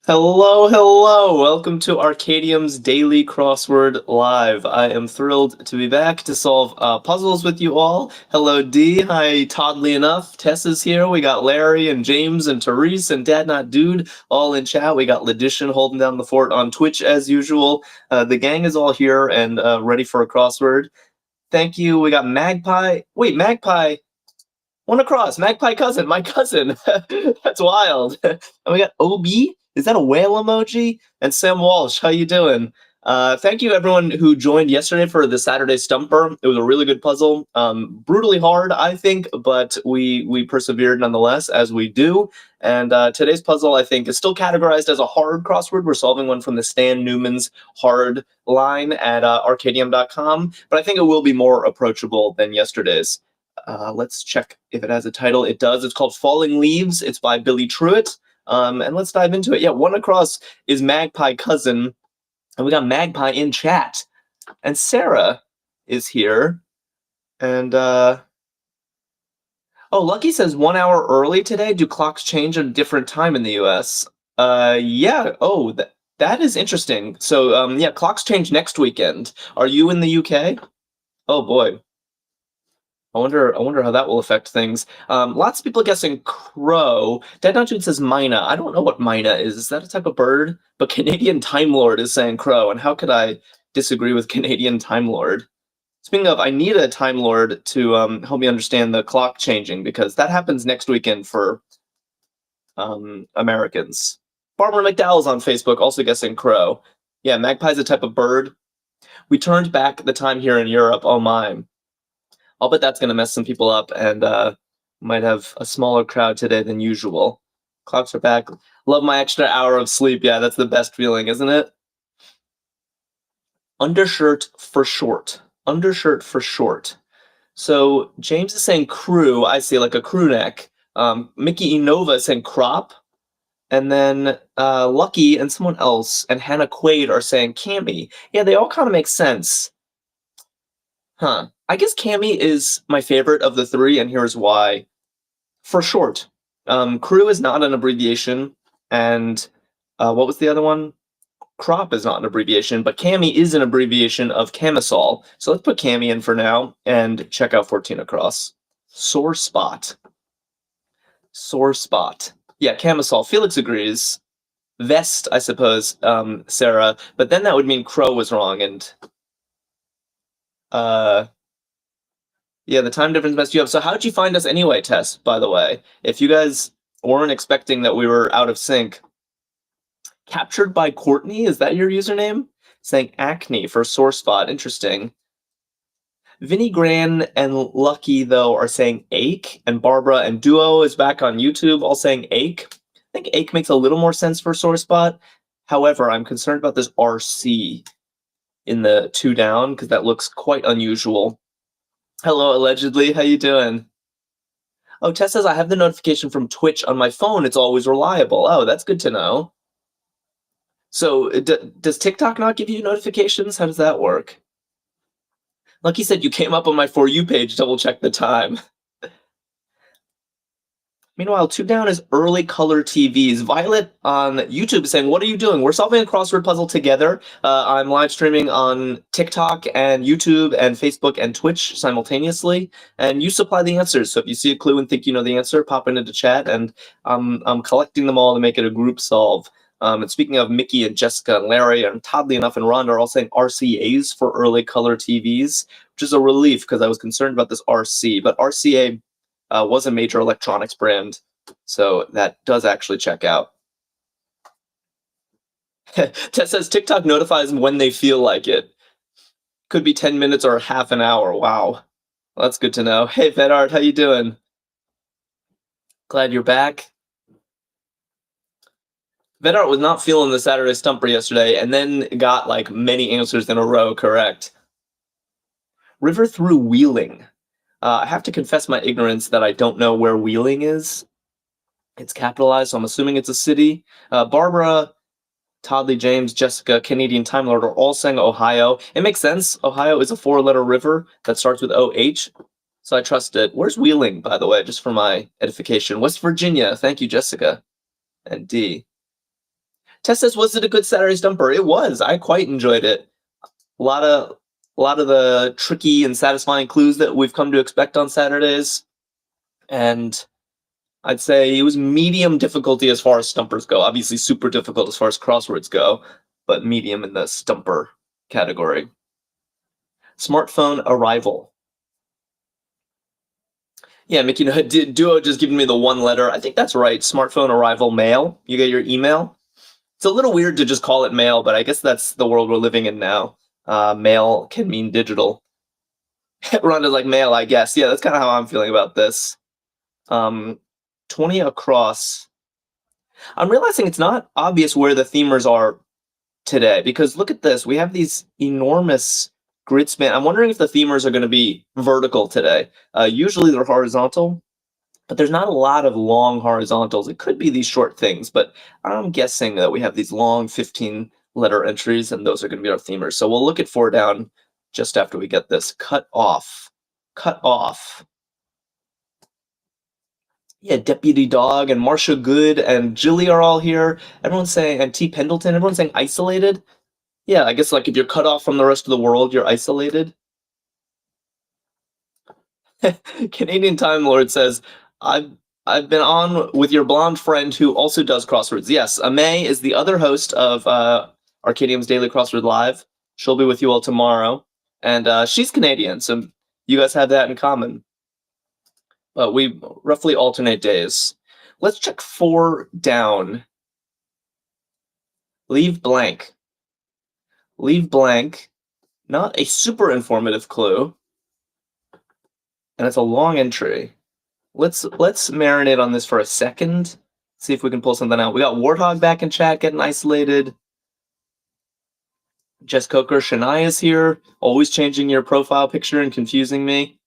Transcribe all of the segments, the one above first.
Hello, hello! Welcome to Arkadium's Daily Crossword Live. I am thrilled to be back to solve puzzles with you all. Hello, Dee. Hi, Toddly Enough. Tess is here. We got Larry and James and Therese and Dad Not Dude all in chat. We got Ledition holding down the fort on Twitch as usual. The gang is all here and ready for a crossword. Thank you. We got Magpie. Wait, Magpie. One across. Magpie cousin. My cousin. That's wild. And we got OB. Is that a whale emoji? And Sam Walsh, how you doing? Thank you everyone who joined yesterday for the Saturday Stumper. It was a really good puzzle. Brutally hard, I think, but we persevered nonetheless, as we do. And today's puzzle, I think, is still categorized as a hard crossword. We're solving one from the Stan Newman's hard line at Arkadium.com, but I think it will be more approachable than yesterday's. Let's check if it has a title. It does. It's called Falling Leaves. It's by Billy Truitt. And let's dive into it. Yeah, one across is Magpie Cousin, and we got Magpie in chat. And Sarah is here. And, oh, Lucky says 1 hour early today. Do clocks change at a different time in the US? Yeah. Oh, that is interesting. So, yeah, clocks change next weekend. Are you in the UK? Oh, boy. I wonder how that will affect things. Lots of people guessing crow. Dead Not Dude says myna. I don't know what myna is. Is that a type of bird? But Canadian Time Lord is saying crow, and how could I disagree with Canadian Time Lord? Speaking of, I need a Time Lord to help me understand the clock changing, because that happens next weekend for Americans. Barbara McDowell's on Facebook also guessing crow. Yeah, magpie's a type of bird. We turned back the time here in Europe. Oh my. I'll bet that's going to mess some people up, and might have a smaller crowd today than usual. Clocks are back. Love my extra hour of sleep. Yeah, that's the best feeling, isn't it? Undershirt for short. Undershirt for short. So James is saying crew. I see, like a crew neck. Mickey Inova is saying crop. And then Lucky and someone else and Hannah Quaid are saying cami. Yeah, they all kind of make sense. Huh. I guess cami is my favorite of the three, and here's why. For short. Crew is not an abbreviation, and what was the other one? Crop is not an abbreviation, but cami is an abbreviation of camisole. So let's put cami in for now and check out 14 across. Sore spot. Sore spot. Yeah, camisole. Felix agrees. Vest, I suppose, Sarah, but then that would mean crow was wrong, and yeah, the time difference messed you up. So how'd you find us anyway, Tess, by the way? If you guys weren't expecting that we were out of sync. Captured by Courtney, is that your username? Saying acne for sore spot. Interesting. Vinny Gran and Lucky, though, are saying ache, and Barbara and Duo is back on YouTube, all saying ache. I think ache makes a little more sense for sore spot. However, I'm concerned about this RC in the 2 down, because that looks quite unusual. Hello, allegedly. How you doing? Oh, Tess says I have the notification from Twitch on my phone. It's always reliable. Oh, that's good to know. So does TikTok not give you notifications? How does that work? Lucky said you came up on my For You page. Double check the time. Meanwhile, 2 down is early color TVs. Violet on YouTube is saying, what are you doing? We're solving a crossword puzzle together. I'm live streaming on TikTok and YouTube and Facebook and Twitch simultaneously. And you supply the answers. So if you see a clue and think you know the answer, pop it into chat. And I'm collecting them all to make it a group solve. And speaking of, Mickey and Jessica and Larry and Toddly Enough and Rhonda are all saying RCAs for early color TVs, which is a relief because I was concerned about this RC. But RCA was a major electronics brand, so that does actually check out. Tess says TikTok notifies them when they feel like it. Could be 10 minutes or half an hour. Wow. Well, that's good to know. Hey, VetArt, how you doing? Glad you're back. VetArt was not feeling the Saturday Stumper yesterday, and then got like many answers in a row correct. River through Wheeling. I have to confess my ignorance that I don't know where Wheeling is. It's capitalized, so I'm assuming it's a city. Barbara, Toddly, James, Jessica, Canadian Time Lord are all saying Ohio. It makes sense. Ohio is a 4-letter river that starts with OH, so I trust it. Where's Wheeling, by the way, just for my edification? West Virginia. Thank you, Jessica. And D. Tess says, was it a good Saturday stumper? It was. I quite enjoyed it. A lot of the tricky and satisfying clues that we've come to expect on Saturdays. And I'd say it was medium difficulty as far as stumpers go. Obviously super difficult as far as crosswords go, but medium in the stumper category. Smartphone arrival. Yeah, Mickey, Duo just giving me the one letter. I think that's right. Smartphone arrival mail. You get your email. It's a little weird to just call it mail, but I guess that's the world we're living in now. Mail can mean digital. Rhonda's like, mail, I guess. Yeah, that's kind of how I'm feeling about this. 20 across. I'm realizing it's not obvious where the themers are today, because look at this. We have these enormous grid span. I'm wondering if the themers are going to be vertical today. Usually they're horizontal, but there's not a lot of long horizontals. It could be these short things, but I'm guessing that we have these long 15-letter entries, and those are going to be our themers. So we'll look at 4 down just after we get this. Cut off. Cut off. Yeah, Deputy Dog and Marcia Good and Jilly are all here. Everyone's saying, and T. Pendleton, everyone's saying isolated. Yeah, I guess like if you're cut off from the rest of the world, you're isolated. Canadian Time Lord says, I've been on with your blonde friend who also does crosswords. Yes, May is the other host of Arkadium's Daily Crossword Live. She'll be with you all tomorrow. And she's Canadian, so you guys have that in common. But we roughly alternate days. Let's check 4 down. Leave blank. Leave blank. Not a super informative clue. And it's a long entry. Let's marinate on this for a second. See if we can pull something out. We got Warthog back in chat, getting isolated. Jess Coker, Shania's here, always changing your profile picture and confusing me.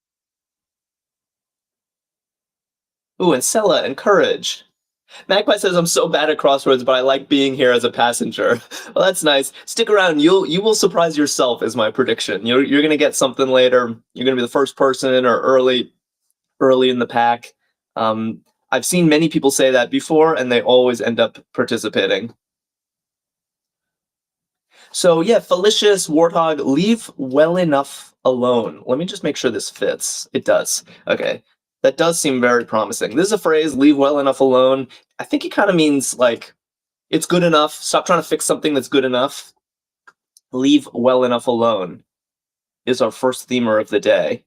Ooh, and Sella and Courage. Magpie says, I'm so bad at crosswords, but I like being here as a passenger. Well, that's nice. Stick around. You will surprise yourself, is my prediction. You're going to get something later. You're going to be the first person or early in the pack. I've seen many people say that before, and they always end up participating. So yeah, Felicious, Warthog, leave well enough alone. Let me just make sure this fits. It does. Okay. That does seem very promising. This is a phrase, leave well enough alone. I think it kind of means like, it's good enough. Stop trying to fix something that's good enough. Leave well enough alone is our first themer of the day.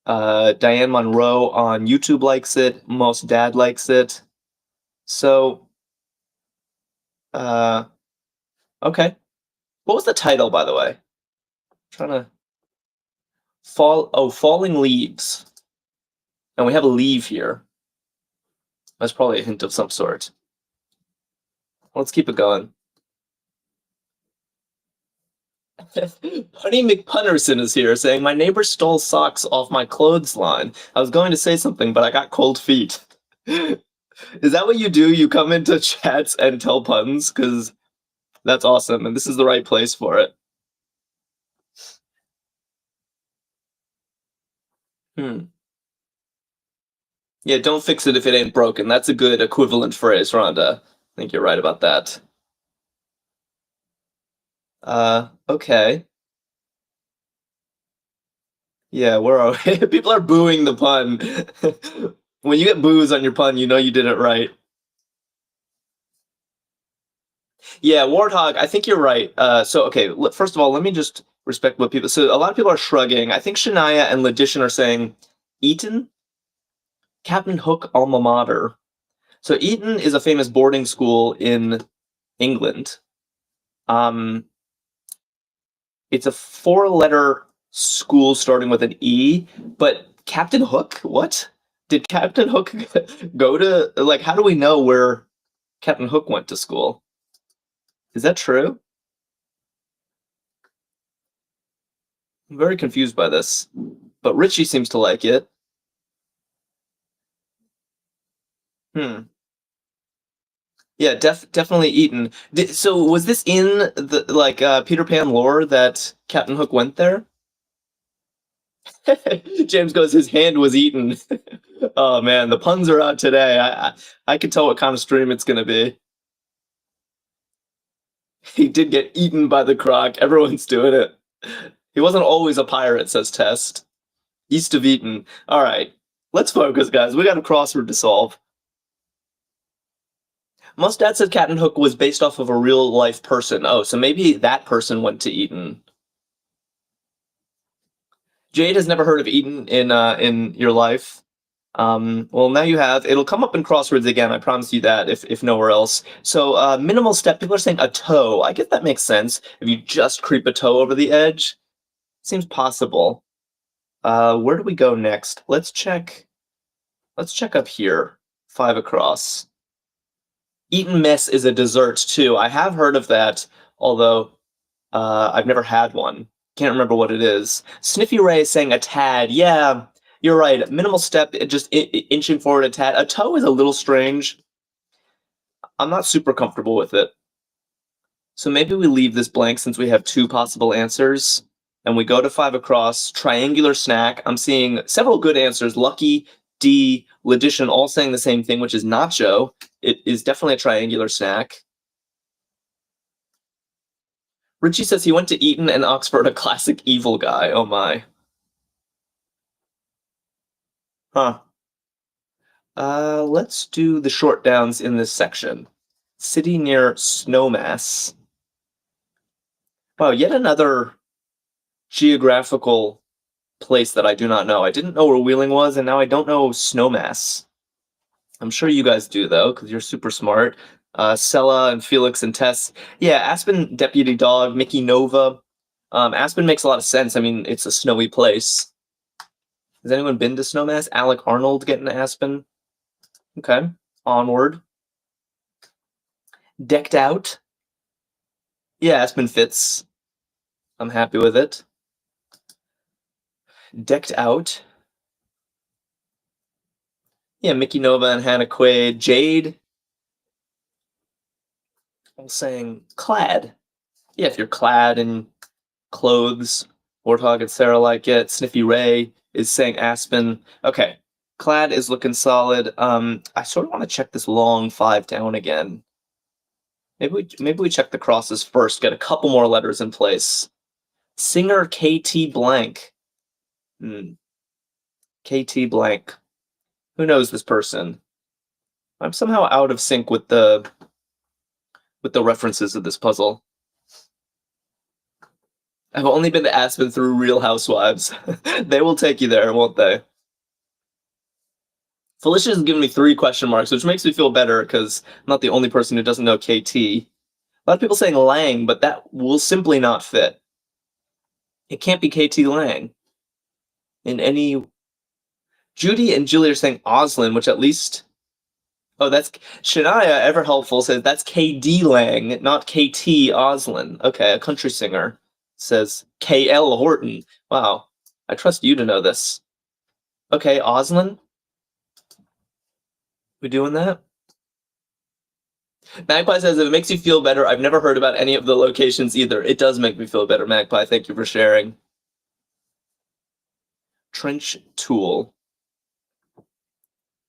Diane Monroe on YouTube likes it. Most Dad likes it. So, okay. What was the title, by the way? I'm trying to Falling Leaves. And we have a leave here. That's probably a hint of some sort. Let's keep it going. Punny McPunnerson is here saying, my neighbor stole socks off my clothesline. I was going to say something, but I got cold feet. Is that what you do? You come into chats and tell puns? Because that's awesome, and this is the right place for it. Yeah, don't fix it if it ain't broken. That's a good equivalent phrase, Rhonda. I think you're right about that. Okay. Yeah, where are we? People are booing the pun. When you get boos on your pun, you know you did it right. Yeah, Warthog, I think you're right. So, okay, first of all, let me just respect what people... So, a lot of people are shrugging. I think Shania and Ledition are saying Eton? Captain Hook alma mater. So, Eton is a famous boarding school in England. It's a 4-letter school starting with an E, but Captain Hook? What? Did Captain Hook go to... Like, how do we know where Captain Hook went to school? Is that true? I'm very confused by this, but Richie seems to like it. Yeah, definitely Eton. So was this in the Peter Pan lore that Captain Hook went there? James goes, his hand was eaten. Oh man, the puns are out today. I can tell what kind of stream it's gonna be. He did get eaten by the croc. Everyone's doing it. He wasn't always a pirate, says Test. East of Eton. All right. Let's focus, guys. We got a crossword to solve. Mustad said Captain Hook was based off of a real life person. Oh, so maybe that person went to Eton. Jade has never heard of Eton in your life. Well, now you have. It'll come up in crosswords again. I promise you that. If nowhere else. So minimal step. People are saying a toe. I guess that makes sense. If you just creep a toe over the edge, seems possible. Where do we go next? Let's check. Let's check up here. 5 across. Eton mess is a dessert too. I have heard of that, although I've never had one. Can't remember what it is. Sniffy Ray is saying a tad. Yeah, you're right. Minimal step, just inching forward a tad. A toe is a little strange. I'm not super comfortable with it. So maybe we leave this blank since we have 2 possible answers. And we go to 5 across. Triangular snack. I'm seeing several good answers. Lucky, D, Ledition, all saying the same thing, which is nacho. It is definitely a triangular snack. Richie says he went to Eton and Oxford, a classic evil guy. Oh my. Huh. Let's do the short downs in this section. City near Snowmass. Wow, yet another geographical place that I do not know. I didn't know where Wheeling was, and now I don't know Snowmass. I'm sure you guys do, though, because you're super smart. Sella and Felix and Tess. Yeah, Aspen Deputy Dog, Mickey Nova. Aspen makes a lot of sense. I mean, it's a snowy place. Has anyone been to Snowmass? Alec Arnold getting to Aspen. Okay, onward. Decked out. Yeah, Aspen fits. I'm happy with it. Decked out. Yeah, Mickey Nova and Hannah Quaid. Jade. I'm saying clad. Yeah, if you're clad in clothes, Warthog and Sarah like it. Sniffy Ray is saying Aspen. Okay, clad is looking solid. I sort of want to check this long 5 down again. Maybe we check the crosses first. Get a couple more letters in place. Singer KT blank. KT blank. Who knows this person? I'm somehow out of sync with the references of this puzzle. I've only been to Aspen through Real Housewives. They will take you there, won't they? Felicia has given me 3 question marks, which makes me feel better because I'm not the only person who doesn't know KT. A lot of people saying Lang, but that will simply not fit. It can't be KT Lang. In any... Judy and Julie are saying Oslin, which at least... Oh, that's... Shania, ever helpful, says that's KD Lang, not KT Oslin. Okay, a country singer says KL Horton. Wow, I trust you to know this. Okay, Oslin? We doing that? Magpie says, if it makes you feel better, I've never heard about any of the locations either. It does make me feel better, Magpie. Thank you for sharing. Trench tool.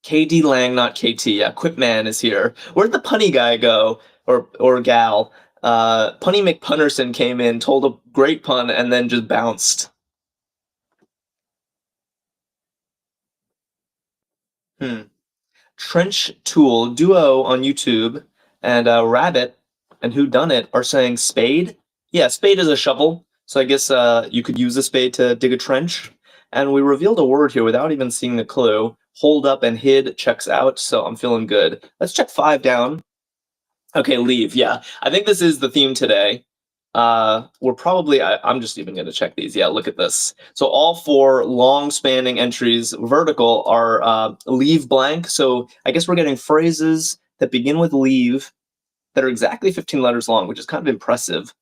KD Lang, not KT. Yeah, Quipman is here. Where'd the punny guy go? Or gal? Punny McPunnerson came in, told a great pun, and then just bounced. Trench tool duo on YouTube and Rabbit and Who Done It are saying spade. Yeah, spade is a shovel, so I guess you could use a spade to dig a trench. And we revealed a word here without even seeing the clue. Hold up and hid checks out, so I'm feeling good. Let's check 5 down. Okay, leave. Yeah, I think this is the theme today. We're probably, I'm just even going to check these. Yeah, look at this. So all 4 long spanning entries, vertical, are leave blank. So I guess we're getting phrases that begin with leave that are exactly 15 letters long, which is kind of impressive.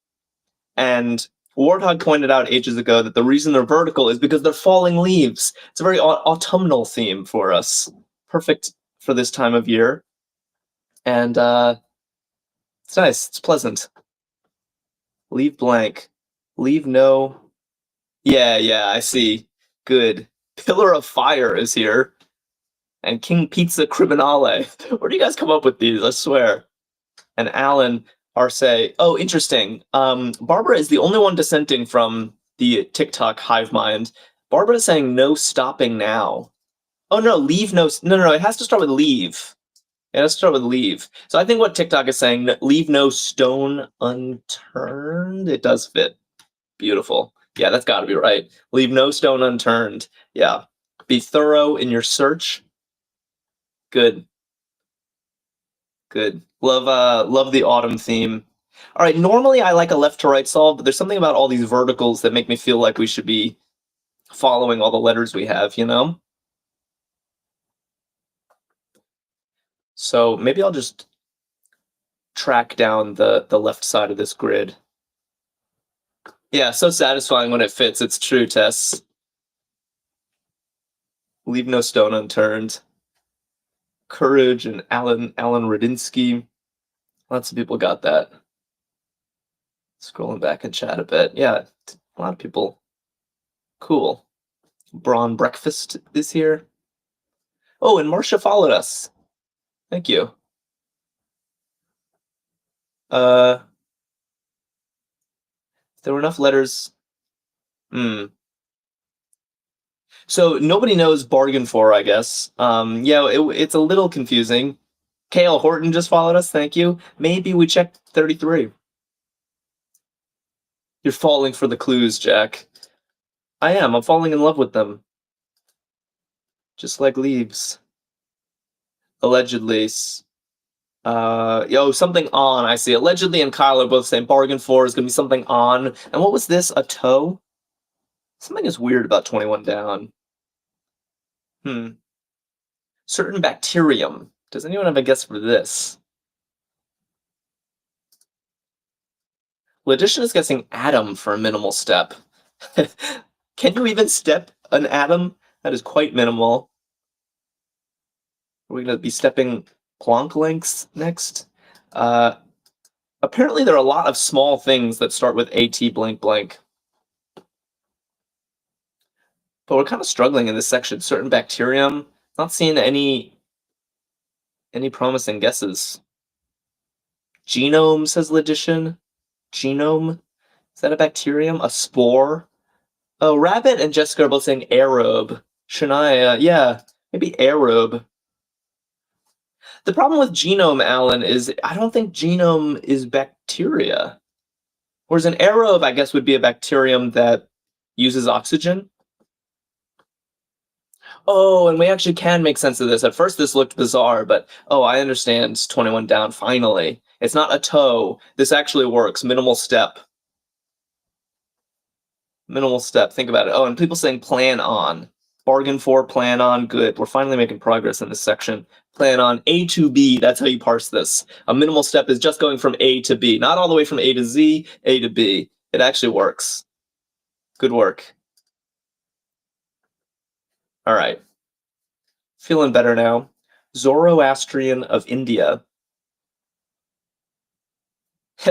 And Warthog pointed out ages ago that the reason they're vertical is because they're falling leaves. It's a very autumnal theme for us. Perfect for this time of year. And it's nice. It's pleasant. Leave blank. Leave no. Yeah, I see. Good. Pillar of Fire is here. And King Pizza Criminale. Where do you guys come up with these? I swear. And Alan, Arce. Oh, interesting. Barbara is the only one dissenting from the TikTok hive mind. Barbara is saying no stopping now. Oh no, leave no. It has to start with leave. It has to start with leave. So I think what TikTok is saying, leave no stone unturned. It does fit. Beautiful. Yeah, that's got to be right. Leave no stone unturned. Yeah. Be thorough in your search. Good. Good. Love the autumn theme. All right, normally I like a left to right solve, but there's something about all these verticals that make me feel like we should be following all the letters we have, you know? So maybe I'll just track down the left side of this grid. Yeah, so satisfying when it fits. It's true, Tess. Leave no stone unturned. Courage and Alan Radinsky. Lots of people got that. Scrolling back in chat a bit. Yeah, a lot of people. Cool. Braun Breakfast is here. Oh, and Marcia followed us. Thank you. There were enough letters. So nobody knows bargain for, I guess. Yeah, it's a little confusing. Kale Horton just followed us. Thank you. Maybe we check 33. You're falling for the clues, Jack. I am. I'm falling in love with them. Just like leaves. Allegedly. Something on, I see. Allegedly and Kyle are both saying bargain for is going to be something on. And what was this? A toe? Something is weird about 21 down. Certain bacterium. Does anyone have a guess for this? Logician is guessing atom for a minimal step. Can you even step an atom? That is quite minimal. Are we going to be stepping Planck lengths next? Apparently there are a lot of small things that start with AT blank blank. But we're kind of struggling in this section. Certain bacterium. Not seeing any promising guesses. Genome, says Logician. Genome? Is that a bacterium? A spore? Oh, Rabbit and Jessica are both saying aerobe. Shania, yeah, maybe aerobe. The problem with genome, Alan, is I don't think genome is bacteria. Whereas an aerobe, I guess, would be a bacterium that uses oxygen. Oh, and we actually can make sense of this. At first, this looked bizarre, but I understand. 21 down, finally. It's not a toe. This actually works. Minimal step. Minimal step. Think about it. Oh, and people saying plan on. Bargain for, plan on. Good. We're finally making progress in this section. Plan on A to B. That's how you parse this. A minimal step is just going from A to B. Not all the way from A to Z, A to B. It actually works. Good work. All right. Feeling better now. Zoroastrian of India.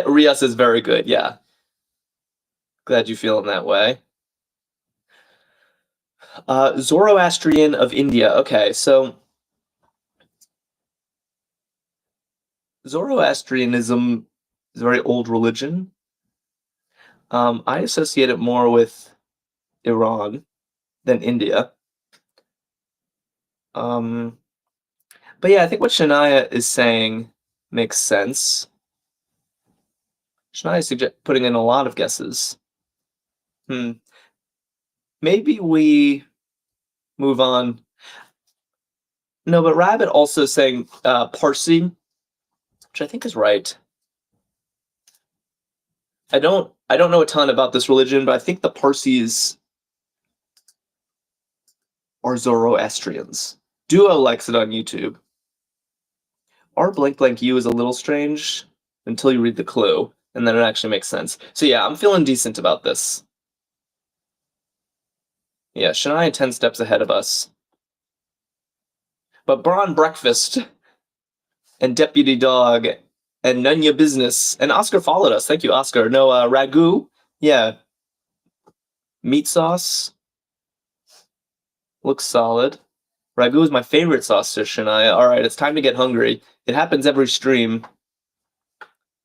Rias is very good, yeah. Glad you feel in that way. Zoroastrian of India. Okay, so Zoroastrianism is a very old religion. I associate it more with Iran than India. But yeah, I think what Shania is saying makes sense. Shania is putting in a lot of guesses. Maybe we move on. No, but Rabbit also saying Parsi, which I think is right. I don't know a ton about this religion, but I think the Parsis are Zoroastrians. Duo likes it on YouTube. R blank blank U is a little strange until you read the clue, and then it actually makes sense. So yeah, I'm feeling decent about this. Yeah, Shania 10 steps ahead of us. But Braun Breakfast and Deputy Dog and None Ya Business and Oscar followed us. Thank you, Oscar. No, Ragu. Yeah. Meat sauce. Looks solid. Ragu is my favorite sauce, says Shania. All right, it's time to get hungry. It happens every stream.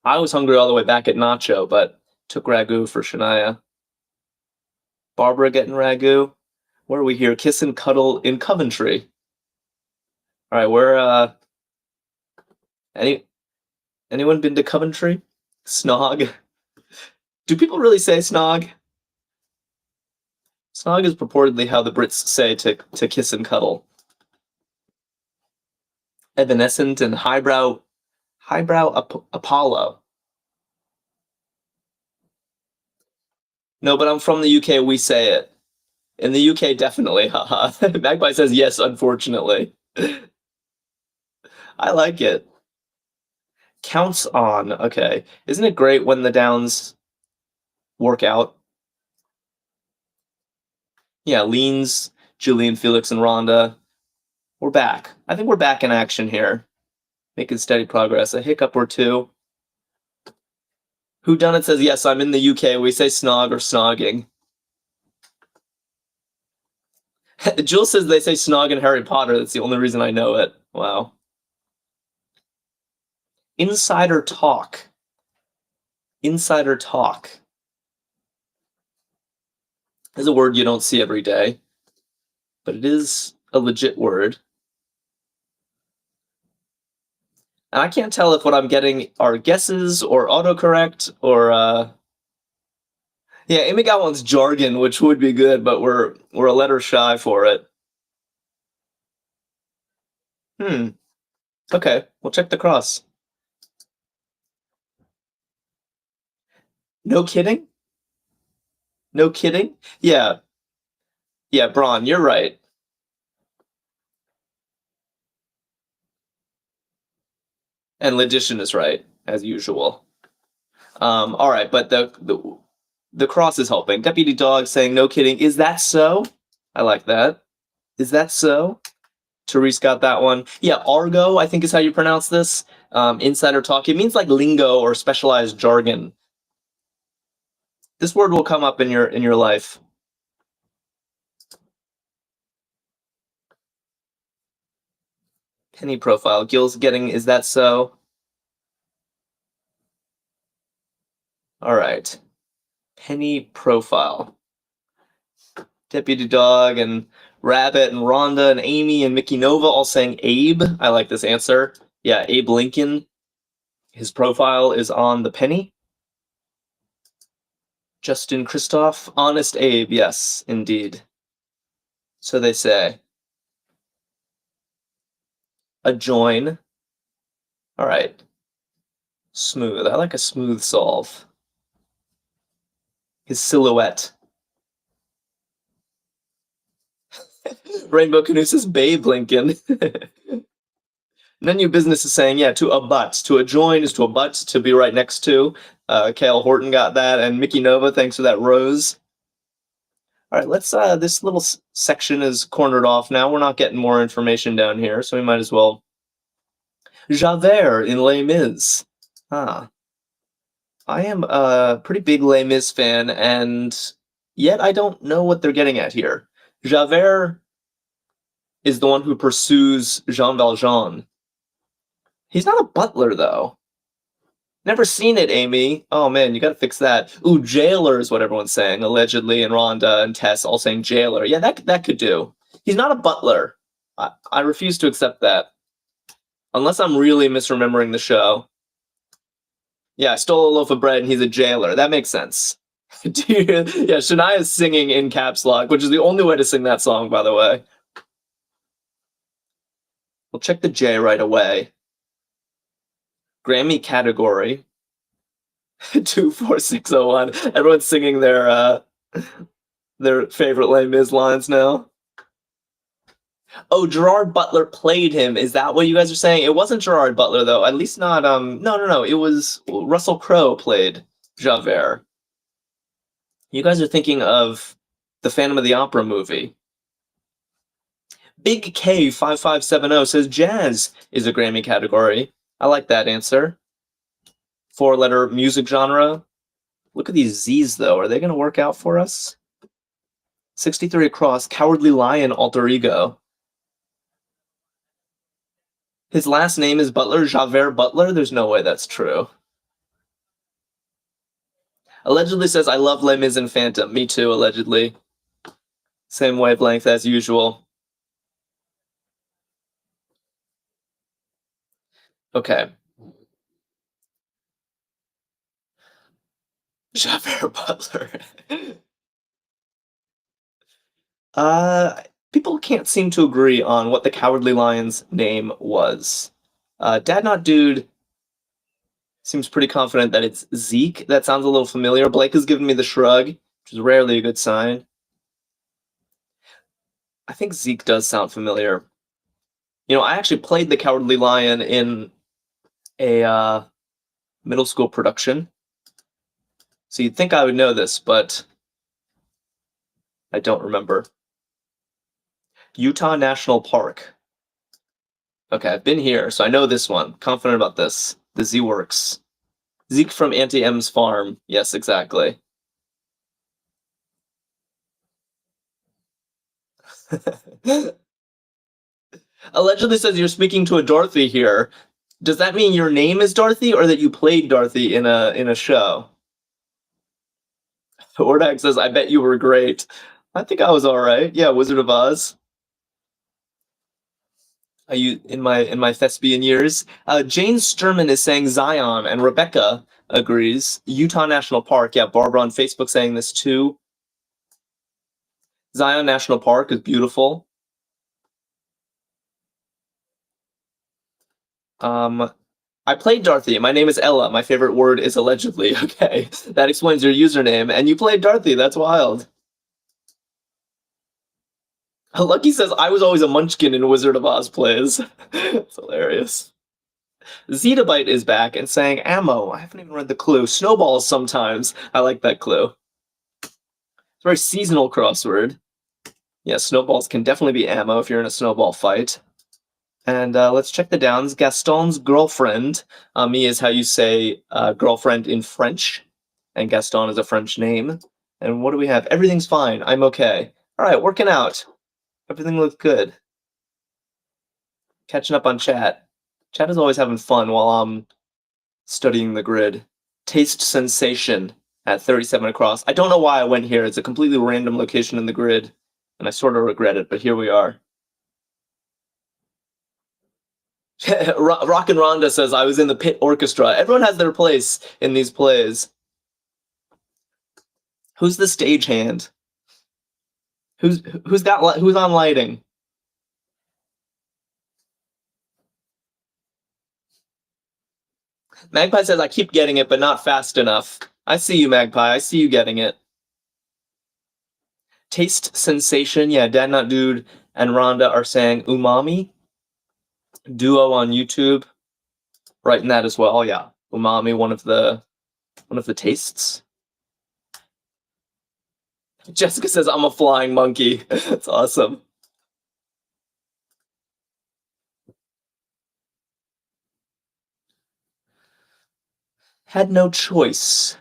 I was hungry all the way back at Nacho, but took ragu for Shania. Barbara getting ragu. Where are we here? Kiss and cuddle in Coventry. All right, we're anyone been to Coventry? Snog. Do people really say snog? Snog is purportedly how the Brits say to kiss and cuddle. Evanescent and highbrow Apollo. No, but I'm from the UK. We say it. In the UK, definitely. Haha. Magpie says yes, unfortunately. I like it. Counts on. Okay. Isn't it great when the downs work out? Yeah, Leans, Julian, Felix, and Rhonda. We're back. I think we're back in action here. Making steady progress. A hiccup or two. Whodunit says, yes, I'm in the UK. We say snog or snogging. Jules says they say snog in Harry Potter. That's the only reason I know it. Wow. Insider talk. Insider talk is a word you don't see every day, but it is a legit word. And I can't tell if what I'm getting are guesses or autocorrect or yeah, Amy got one's jargon, which would be good, but we're a letter shy for it. Okay, we'll check the cross. No kidding? No kidding? Yeah. Yeah, Braun, you're right. And Logician is right, as usual. All right, but the cross is helping. Deputy Dog saying, no kidding. Is that so? I like that. Is that so? Therese got that one. Yeah, argo, I think is how you pronounce this. Insider talk. It means like lingo or specialized jargon. This word will come up in your life. Penny profile. Gil's getting, is that so? All right. Penny profile. Deputy Dog and Rabbit and Rhonda and Amy and Mickey Nova all saying Abe. I like this answer. Yeah, Abe Lincoln. His profile is on the penny. Justin Christoph. Honest Abe. Yes, indeed. So they say. A join. All right. Smooth. I like a smooth solve. His silhouette. Rainbow Canoe says Babe Lincoln. None of your business is saying, yeah, to abut. To adjoin is to abut, to be right next to. Kale Horton got that, and Mickey Nova, thanks for that rose. All right, let's, this little section is cornered off now. We're not getting more information down here, so we might as well. Javert in Les Mis. Ah. I am a pretty big Les Mis fan, and yet I don't know what they're getting at here. Javert is the one who pursues Jean Valjean. He's not a butler, though. Never seen it, Amy. Oh, man, you gotta fix that. Ooh, jailer is what everyone's saying, allegedly, and Rhonda and Tess all saying jailer. Yeah, that could do. He's not a butler. I refuse to accept that. Unless I'm really misremembering the show. Yeah, I stole a loaf of bread and he's a jailer. That makes sense. Yeah, Shania is singing in caps lock, which is the only way to sing that song, by the way. We'll check the J right away. Grammy category. 24601. Everyone's singing their favorite Les Mis lines now. Oh, Gerard Butler played him. Is that what you guys are saying? It wasn't Gerard Butler, though. At least not, no. It was Russell Crowe played Javert. You guys are thinking of the Phantom of the Opera movie. Big K5570 says jazz is a Grammy category. I like that answer. 4-letter music genre. Look at these Z's, though. Are they going to work out for us? 63 across. Cowardly Lion alter ego. His last name is Butler, Javert Butler? There's no way that's true. Allegedly says, I love Les Mis and Phantom. Me too, allegedly. Same wavelength as usual. Okay. Javert Butler. People can't seem to agree on what the Cowardly Lion's name was. Dad Not Dude seems pretty confident that it's Zeke. That sounds a little familiar. Blake has given me the shrug, which is rarely a good sign. I think Zeke does sound familiar. I actually played the Cowardly Lion in a middle school production. So you'd think I would know this, but I don't remember. Utah National Park. Okay, I've been here, so I know this one. Confident about this. The Z works. Zeke from Auntie M's farm. Yes, exactly. Allegedly says you're speaking to a Dorothy here. Does that mean your name is Dorothy, or that you played Dorothy in a show? Ordak says, I bet you were great. I think I was all right. Yeah, Wizard of Oz. In my thespian years. Jane Sturman is saying Zion, and Rebecca agrees. Utah National Park. Yeah, Barbara on Facebook saying this too. Zion National Park is beautiful. I played Dorothy. My name is Ella. My favorite word is allegedly. Okay, that explains your username. And you played Dorothy. That's wild. Lucky says, I was always a munchkin in Wizard of Oz plays. It's hilarious. Zettabyte is back and saying ammo. I haven't even read the clue. Snowballs sometimes. I like that clue. It's a very seasonal crossword. Yeah, snowballs can definitely be ammo if you're in a snowball fight. And let's check the downs. Gaston's girlfriend. Me is how you say girlfriend in French. And Gaston is a French name. And what do we have? Everything's fine. I'm okay. All right, working out. Everything looks good. Catching up on chat. Chat is always having fun while I'm studying the grid. Taste sensation at 37 across. I don't know why I went here. It's a completely random location in the grid, and I sort of regret it, but here we are. Rock and Rhonda says, I was in the pit orchestra. Everyone has their place in these plays. Who's the stagehand? Who's on lighting? Magpie says, I keep getting it, but not fast enough. I see you, Magpie. I see you getting it. Taste sensation. Yeah, Dad Not Dude and Rhonda are saying umami. Duo on YouTube. Writing that as well. Yeah. Umami, one of the tastes. Jessica says, I'm a flying monkey. That's awesome. Had no choice.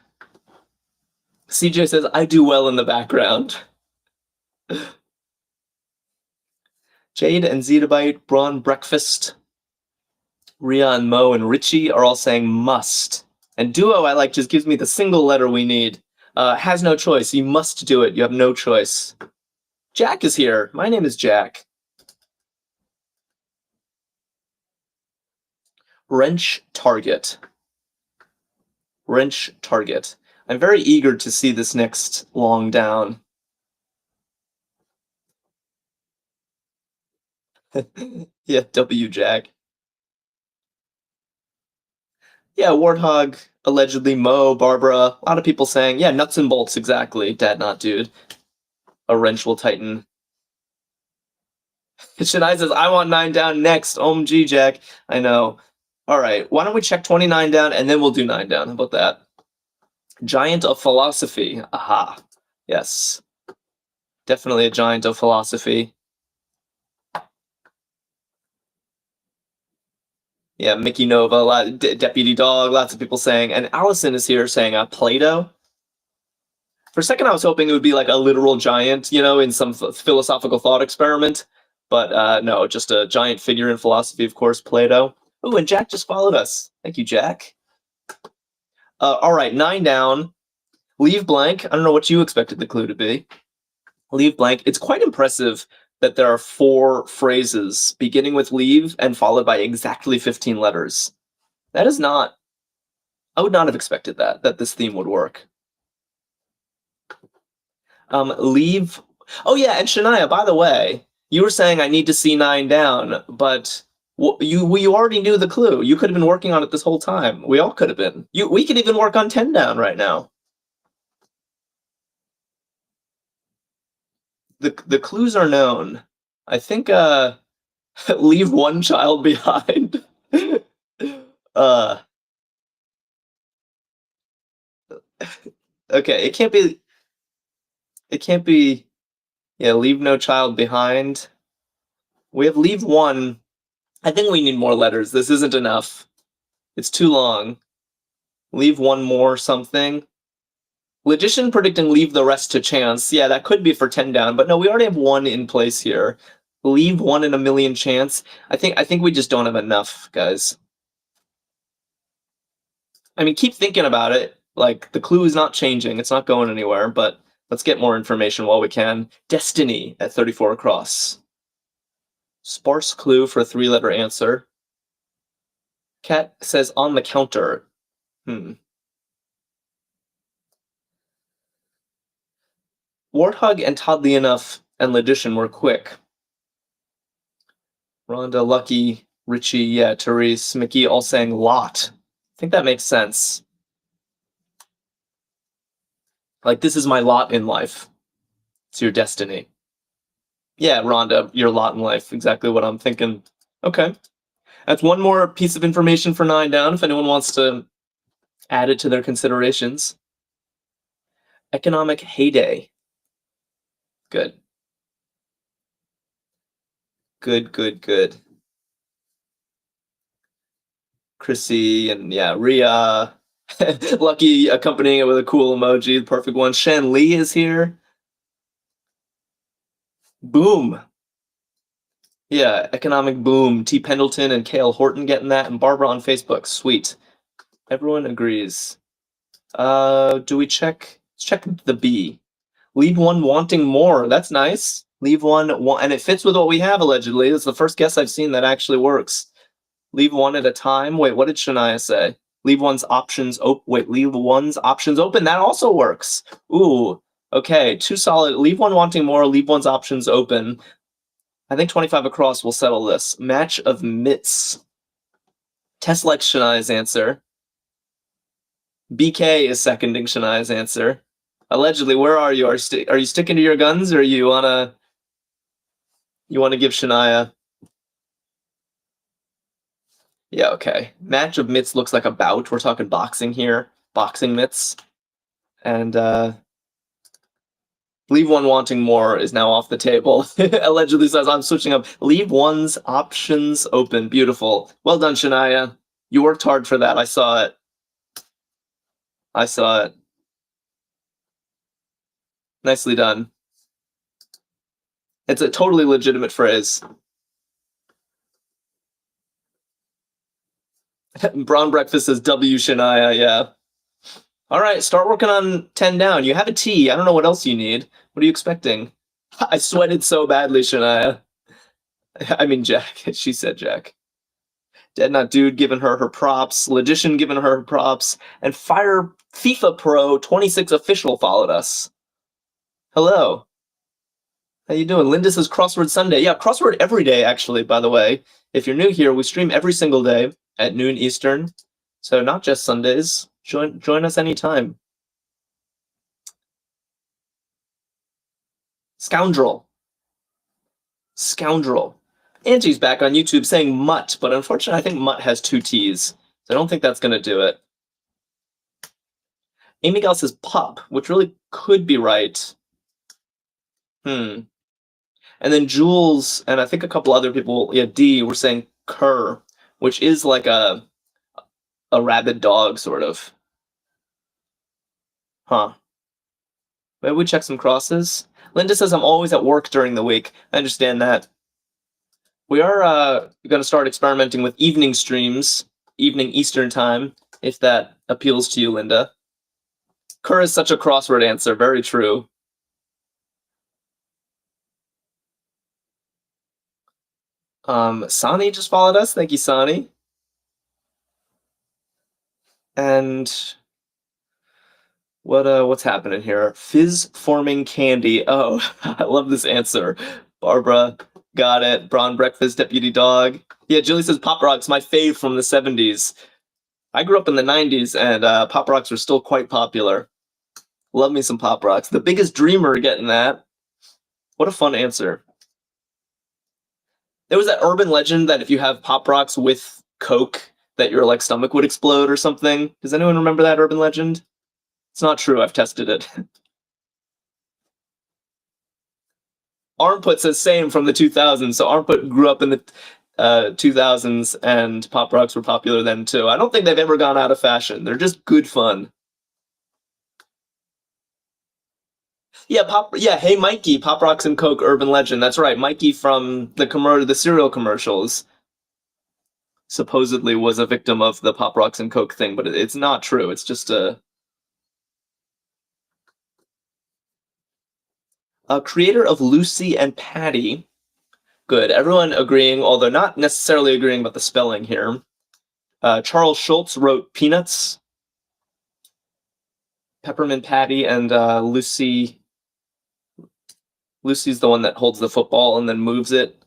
CJ says, I do well in the background. Jade and Zettabyte, Braun Breakfast. Rhea and Mo and Richie are all saying must. And Duo, I like, just gives me the single letter we need. Has no choice. You must do it. You have no choice. Jack is here. My name is Jack. Wrench target. Wrench target. I'm very eager to see this next long down. Yeah, W Jack. Yeah, Warthog, allegedly Mo, Barbara, a lot of people saying, yeah, nuts and bolts, exactly, Dad Not Dude. A wrench will tighten. Shadai says, I want 9 down next. OMG, Jack. I know. All right, why don't we check 29 down, and then we'll do 9 down. How about that? Giant of philosophy. Aha. Yes. Definitely a giant of philosophy. Yeah, Mickey Nova, Deputy Dog, lots of people saying, and Allison is here saying Play-Doh. For a second, I was hoping it would be like a literal giant, in some philosophical thought experiment. But no, just a giant figure in philosophy, of course, Play-Doh. Oh, and Jack just followed us. Thank you, Jack. All right, 9 down. Leave blank. I don't know what you expected the clue to be. Leave blank. It's quite impressive that there are 4 phrases beginning with leave and followed by exactly 15 letters. That is not... I would not have expected that this theme would work. Leave... Oh yeah, and Shania, by the way, you were saying I need to see 9 down, but you already knew the clue. You could have been working on it this whole time. We all could have been. We could even work on 10 down right now. The clues are known. I think leave one child behind. Okay, it can't be yeah, leave no child behind. We have leave one. I think we need more letters. This isn't enough. It's too long. Leave one more something. Logician predicting leave the rest to chance. Yeah, that could be for 10 down, but no, we already have 1 in place here. Leave 1 in a million chance. I think we just don't have enough, guys. I mean, keep thinking about it. Like, the clue is not changing. It's not going anywhere, but let's get more information while we can. Destiny at 34 across. Sparse clue for a 3-letter answer. Cat says on the counter. Warthog and Toddly Enough and Logician were quick. Rhonda, Lucky, Richie, yeah, Therese, Mickey all saying lot. I think that makes sense. Like, this is my lot in life. It's your destiny. Yeah, Rhonda, your lot in life. Exactly what I'm thinking. Okay. That's one more piece of information for 9 down if anyone wants to add it to their considerations. Economic heyday. Good. Good. Chrissy and yeah, Rhea. Lucky accompanying it with a cool emoji, the perfect one. Shen Li is here. Boom. Yeah, economic boom. T. Pendleton and Kale Horton getting that, and Barbara on Facebook. Sweet. Everyone agrees. Do we check? Let's check the B. Leave one wanting more. That's nice. Leave one, and it fits with what we have, allegedly. It's the first guess I've seen that actually works. Leave one at a time. Wait, what did Shania say? Leave one's options open. Wait, leave one's options open. That also works. Ooh, okay. 2 solid. Leave one wanting more. Leave one's options open. I think 25 across will settle this. Match of mitts. Tess likes Shania's answer. BK is seconding Shania's answer. Allegedly, where are you? Are you sticking to your guns, or you wanna give Shania? Yeah, okay. Match of mitts looks like a bout. We're talking boxing here. Boxing mitts. And leave one wanting more is now off the table. Allegedly says, I'm switching up. Leave one's options open. Beautiful. Well done, Shania. You worked hard for that. I saw it. Nicely done. It's a totally legitimate phrase. Brown Breakfast says W Shania, yeah. All right, start working on 10 down. You have a T. I don't know what else you need. What are you expecting? I sweated so badly, Shania. I mean, Jack. She said Jack. Dead Not Dude giving her props. Logician giving her props. And Fire FIFA Pro 26 Official followed us. Hello. How you doing? Linda says Crossword Sunday. Yeah, Crossword every day, actually, by the way. If you're new here, we stream every single day at noon Eastern. So not just Sundays. Join us anytime. Scoundrel. Angie's back on YouTube saying mutt, but unfortunately I think mutt has 2 T's. So I don't think that's going to do it. Amy Gal says pup, which really could be right. And then Jules, and I think a couple other people, yeah, D, were saying cur, which is like a rabid dog, sort of. Huh. Maybe we check some crosses? Linda says I'm always at work during the week. I understand that. We are going to start experimenting with evening streams, evening Eastern time, if that appeals to you, Linda. Kerr is such a crossword answer. Very true. Sani just followed us. Thank you, Sani. And what's happening here? Fizz forming candy. Oh, I love this answer. Barbara got it. Braun breakfast deputy dog. Yeah, Julie says Pop Rocks, my fave from the 70s. I grew up in the 90s, and Pop Rocks were still quite popular. Love me some Pop Rocks. The Biggest Dreamer getting that. What a fun answer. There was that urban legend that if you have Pop Rocks with Coke, that your like stomach would explode or something. Does anyone remember that urban legend? It's not true. I've tested it. Armput says same from the 2000s. So Armput grew up in the 2000s, and Pop Rocks were popular then too. I don't think they've ever gone out of fashion. They're just good fun. Yeah, Hey Mikey, Pop Rocks and Coke urban legend. That's right. Mikey from the cereal commercials supposedly was a victim of the Pop Rocks and Coke thing, but it's not true. It's just a creator of Lucy and Patty. Good. Everyone agreeing, although not necessarily agreeing about the spelling here. Charles Schultz wrote Peanuts, Peppermint Patty, and Lucy. Lucy's the one that holds the football and then moves it.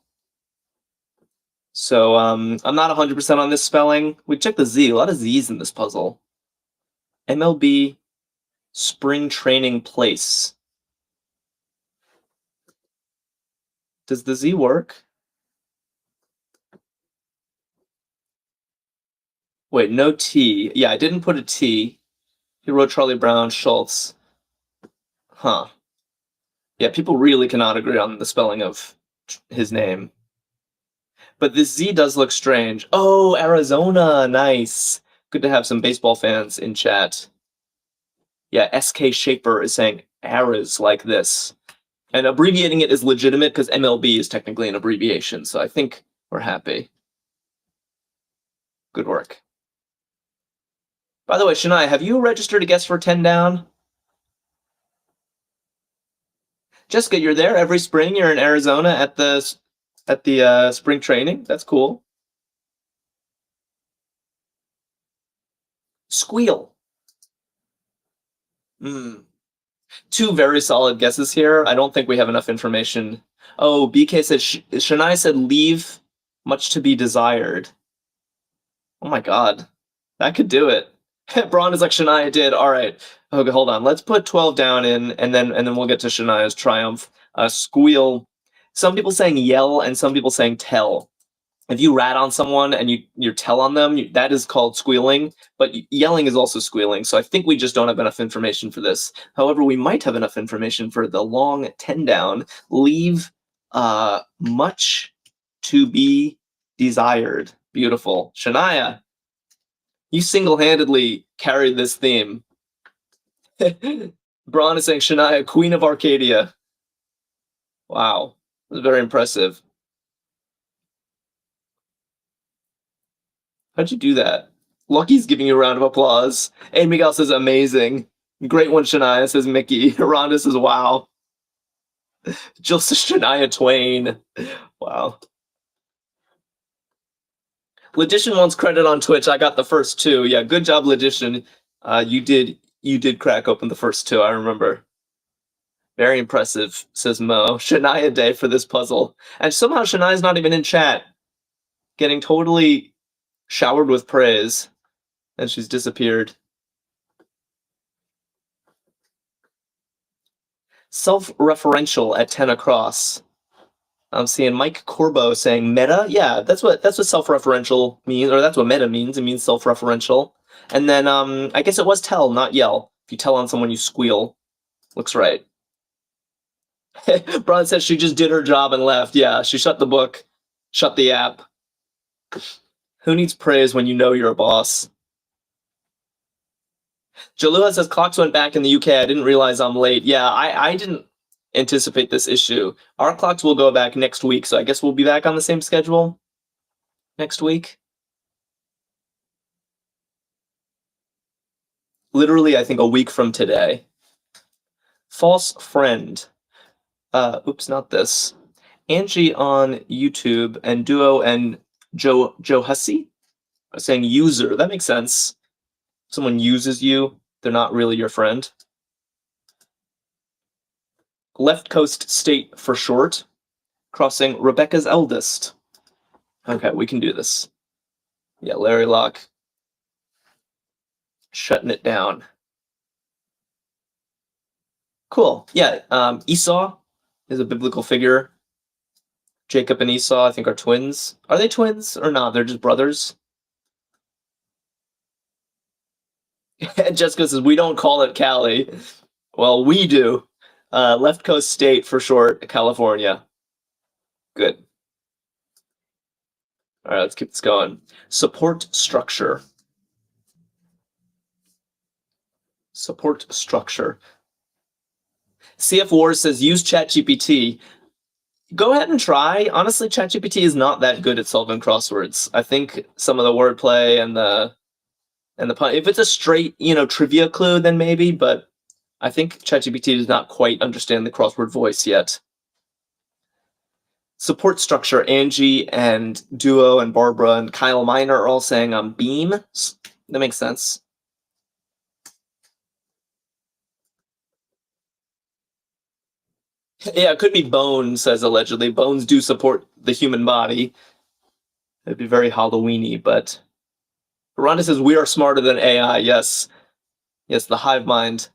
So I'm not 100% on this spelling. We checked the Z. A lot of Z's in this puzzle. MLB Spring Training Place. Does the Z work? Wait, no T. Yeah, I didn't put a T. He wrote Charlie Brown, Schultz. Huh. Yeah, people really cannot agree on the spelling of his name. But this Z does look strange. Oh, Arizona. Nice. Good to have some baseball fans in chat. Yeah, SK Shaper is saying Aras like this. And abbreviating it is legitimate because MLB is technically an abbreviation. So I think we're happy. Good work. By the way, Shania, have you registered a guest for 10 Down? Jessica, you're there every spring. You're in Arizona at the spring training. That's cool. Squeal. Two very solid guesses here. I don't think we have enough information. Oh, BK said Shania said leave, much to be desired. Oh my god, that could do it. Braun is like Shania did. All right. Okay, hold on. Let's put 12 down in, and then we'll get to Shania's triumph. Squeal. Some people saying yell, and some people saying tell. If you rat on someone and you tell on them, that is called squealing. But yelling is also squealing. So I think we just don't have enough information for this. However, we might have enough information for the long 10 down. Leave much to be desired. Beautiful. Shania, you single-handedly carried this theme. Braun is saying Shania, Queen of Arcadia. Wow. That's very impressive. How'd you do that? Lucky's giving you a round of applause. Hey, Miguel says amazing. Great one, Shania, says Mickey. Rhonda says wow. Jill says Shania Twain. Wow. Logician wants credit on Twitch. I got the first two. Yeah, good job, Logician. You did crack open the first two, I remember. Very impressive, says Mo. Shania Day for this puzzle. And somehow Shania's not even in chat. Getting totally showered with praise. And she's disappeared. Self-referential at 10 across. I'm seeing Mike Corbo saying meta. Yeah, that's what self-referential means, or that's what meta means. It means self-referential. And then I guess it was tell, not yell. If you tell on someone, you squeal. Looks right. Braun says she just did her job and left. Yeah, she shut the book, shut the app. Who needs praise when you know you're a boss? Jalua says clocks went back in the UK. I didn't realize I'm late. Yeah, I didn't anticipate this issue. Our clocks will go back next week, so I guess we'll be back on the same schedule next week. literally, I think a week from today. False friend. Oops, not this. Angie on YouTube and Duo and Joe Hussey are saying user. That makes sense. Someone uses you, they're not really your friend. Left Coast State for short. Crossing Rebecca's eldest. Okay, we can do this. Yeah, Larry Locke. Shutting it down. Cool. Yeah, Esau is a biblical figure. Jacob and Esau, I think, are twins. Are they twins or not? They're just brothers. And Jessica says, we don't call it Cali. Well, we do. Left Coast State for short, California. Good. All right, let's keep this going. Support structure. Support structure. CF Wars says, use ChatGPT. Go ahead and try. Honestly, ChatGPT is not that good at solving crosswords. I think some of the wordplay and the pun. If it's a straight, trivia clue, then maybe. But I think ChatGPT does not quite understand the crossword voice yet. Support structure. Angie and Duo and Barbara and Kyle Miner are all saying beam. That makes sense. Yeah, it could be bones, says allegedly. Bones do support the human body. It'd be very Halloweeny, but Rhonda says we are smarter than AI. Yes, the hive mind.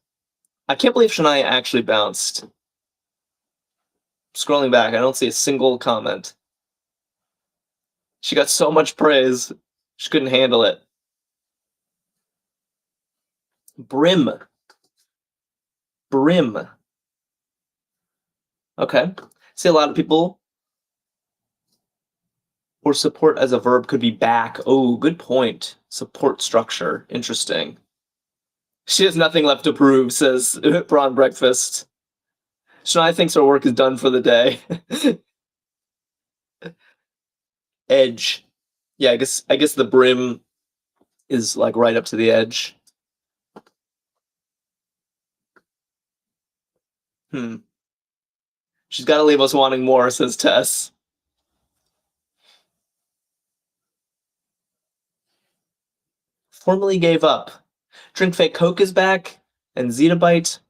I can't believe Shania actually bounced. Scrolling back, I don't see a single comment. She got so much praise, she couldn't handle it. Brim. Okay. See, a lot of people. Or support as a verb could be back. Oh, good point. Support structure. Interesting. She has nothing left to prove, says Braun Breakfast. Shania thinks her work is done for the day. Edge. Yeah, I guess the brim is like right up to the edge. She's got to leave us wanting more, says Tess. Formally gave up. Drink Fake Coke is back, and Zettabyte.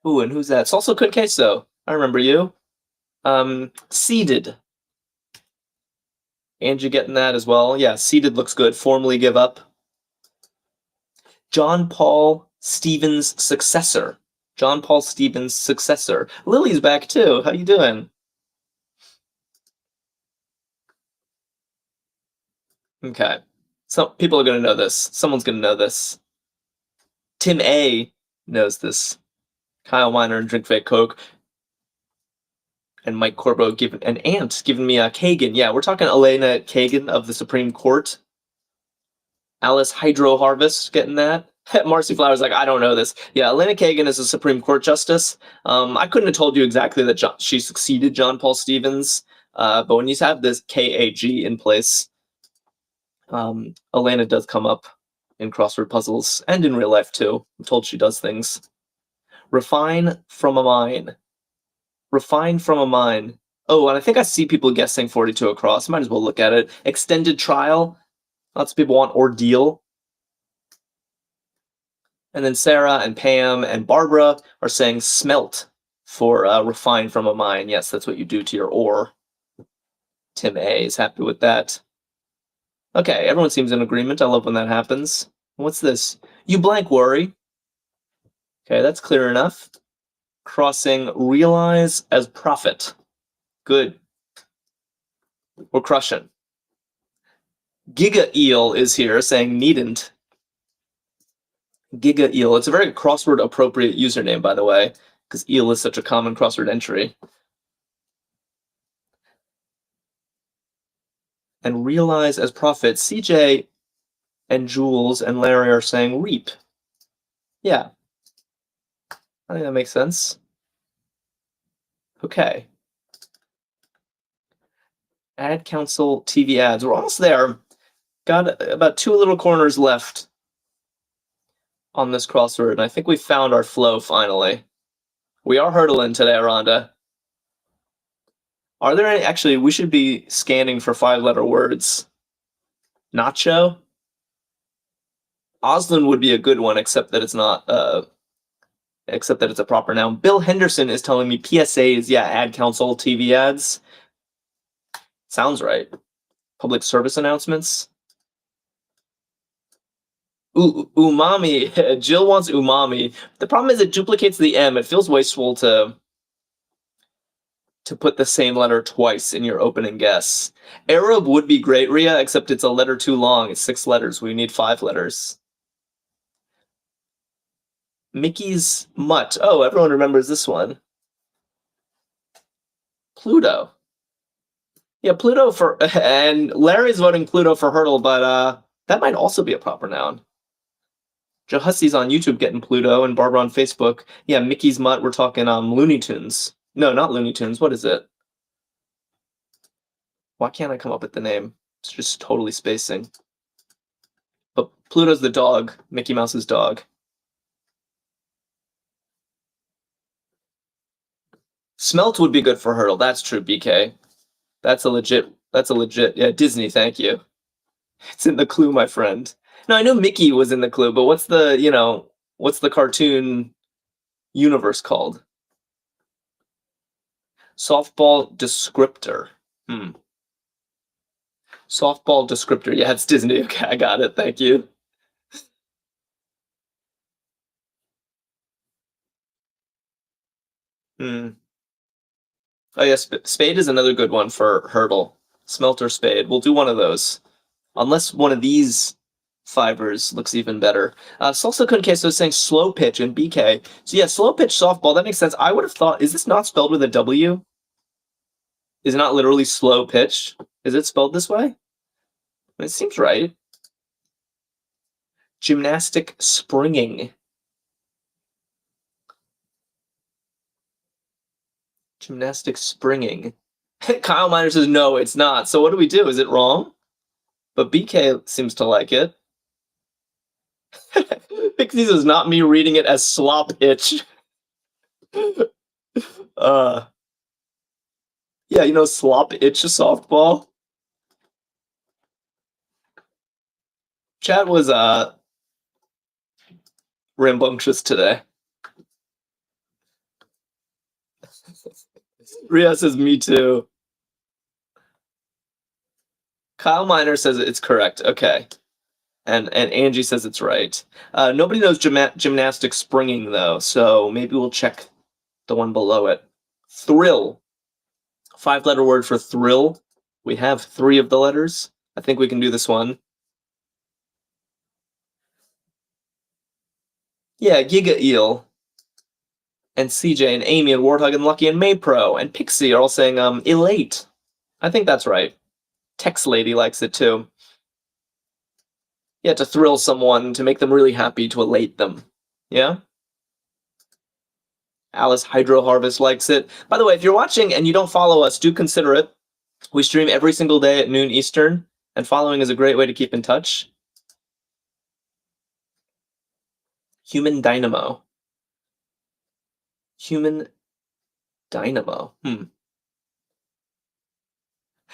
Ooh, and who's that? Salsa Con Queso. I remember you. Seeded. Angie getting that as well. Yeah, seeded looks good. Formally give up. John Paul Stevens' successor. John Paul Stevens' successor. Lily's back too. How you doing? Okay. So people are going to know this. Someone's going to know this. Tim A knows this. Kyle Miner and Drink Fake Coke. And Mike Corbo giving an ant giving me a Kagan. Yeah, we're talking Elena Kagan of the Supreme Court. Alice Hydro Harvest getting that. Marcy Flowers like, I don't know this. Yeah, Elena Kagan is a Supreme Court justice. I couldn't have told you exactly that she succeeded John Paul Stevens, but when you have this KAG in place, Elena does come up in crossword puzzles and in real life too. I'm told she does things. Refine from a mine. Refine from a mine. Oh, and I think I see people guessing 42 across. Might as well look at it. Extended trial. Lots of people want ordeal. And then Sarah and Pam and Barbara are saying smelt for refine from a mine. Yes, that's what you do to your ore. Tim A is happy with that. Okay, everyone seems in agreement. I love when that happens. What's this? You blank worry. Okay, that's clear enough. Crossing realize as profit. Good. We're crushing. Giga Eel is here saying needn't. Giga Eel. It's a very crossword appropriate username, by the way, because eel is such a common crossword entry. And realize as profit. CJ and Jules and Larry are saying reap. Yeah. I think that makes sense. Okay. Ad Council TV ads. We're almost there. Got about 2 little corners left. on this crossword, and I think we found our flow finally. We are hurdling today, Rhonda. Are there any? Actually, we should be scanning for 5-letter words. Nacho? Oslin would be a good one, except that it's not, except that it's a proper noun. Bill Henderson is telling me PSAs, yeah, ad council, TV ads. Sounds right. Public service announcements. Umami. Jill wants umami. The problem is it duplicates the M. It feels wasteful to put the same letter twice in your opening guess. Arab would be great, Ria, except it's a letter too long. It's 6 letters. We need 5 letters. Mickey's Mutt. Oh, everyone remembers this one. Pluto. Yeah, Pluto for... And Larry's voting Pluto for Hurdle, but that might also be a proper noun. Joe Hussey's on YouTube getting Pluto, and Barbara on Facebook. Yeah, Mickey's Mutt, we're talking Looney Tunes. No, not Looney Tunes. What is it? Why can't I come up with the name? It's just totally spacing. But Pluto's the dog. Mickey Mouse's dog. Smelt would be good for Hurdle. That's true, BK. That's a legit... Yeah, Disney, thank you. It's in the clue, my friend. No, I know Mickey was in the clue, but what's the cartoon universe called? Softball descriptor. Softball descriptor. Yeah, it's Disney. Okay, I got it. Thank you. Oh, yes, spade is another good one for Hurdle. Smelt or spade. We'll do one of those. Unless one of these fibers looks even better. Salsa con queso is saying slow pitch in BK. So yeah, slow pitch softball, that makes sense. I would have thought, is this not spelled with a W? Is it not literally slow pitch? Is it spelled this way? It seems right. Gymnastic springing. Gymnastic springing. Kyle Miner says, no, it's not. So what do we do? Is it wrong? But BK seems to like it. Pixies is not me reading it as slop itch. Yeah, you know, slop itch softball. Chat was rambunctious today. Ria says, me too. Kyle Miner says it's correct. Okay. And Angie says it's right. Nobody knows gymnastic springing, though, so maybe we'll check the one below it. Thrill. 5-letter word for thrill. We have 3 of the letters. I think we can do this one. Yeah, Giga Eel. And CJ and Amy and Warthog and Lucky and Maypro and Pixie are all saying elate. I think that's right. Tex Lady likes it too. Yeah, to thrill someone, to make them really happy, to elate them. Yeah? Alice Hydro Harvest likes it. By the way, if you're watching and you don't follow us, do consider it. We stream every single day at noon Eastern, and following is a great way to keep in touch. Human Dynamo. Human Dynamo.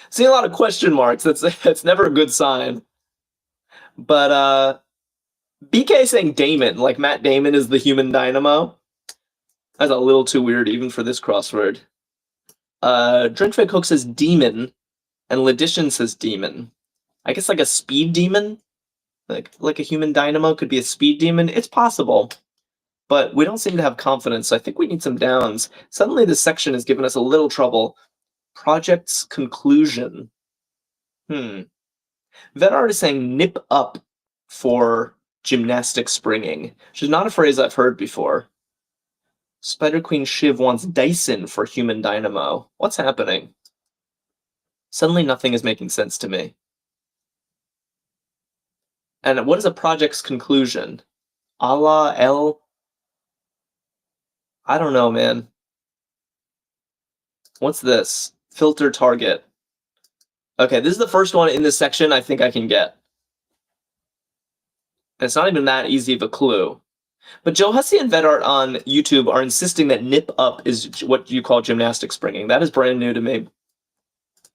Seeing a lot of question marks. That's never a good sign. But BK saying Damon, like Matt Damon is the human dynamo. That's a little too weird even for this crossword. Drenchfake Hook says demon, and Ledition says demon. I guess like a speed demon? Like a human dynamo could be a speed demon? It's possible. But we don't seem to have confidence, so I think we need some downs. Suddenly this section has given us a little trouble. Project's conclusion. Vedart is saying nip up for gymnastic springing, which is not a phrase I've heard before. Spider Queen Shiv wants Dyson for human dynamo. What's happening? Suddenly nothing is making sense to me. And what is a project's conclusion? Allah El? I don't know, man. What's this? Filter target. Okay, this is the first one in this section I think I can get. And it's not even that easy of a clue. But Joe Hussey and VetArt on YouTube are insisting that nip up is what you call gymnastic springing. That is brand new to me.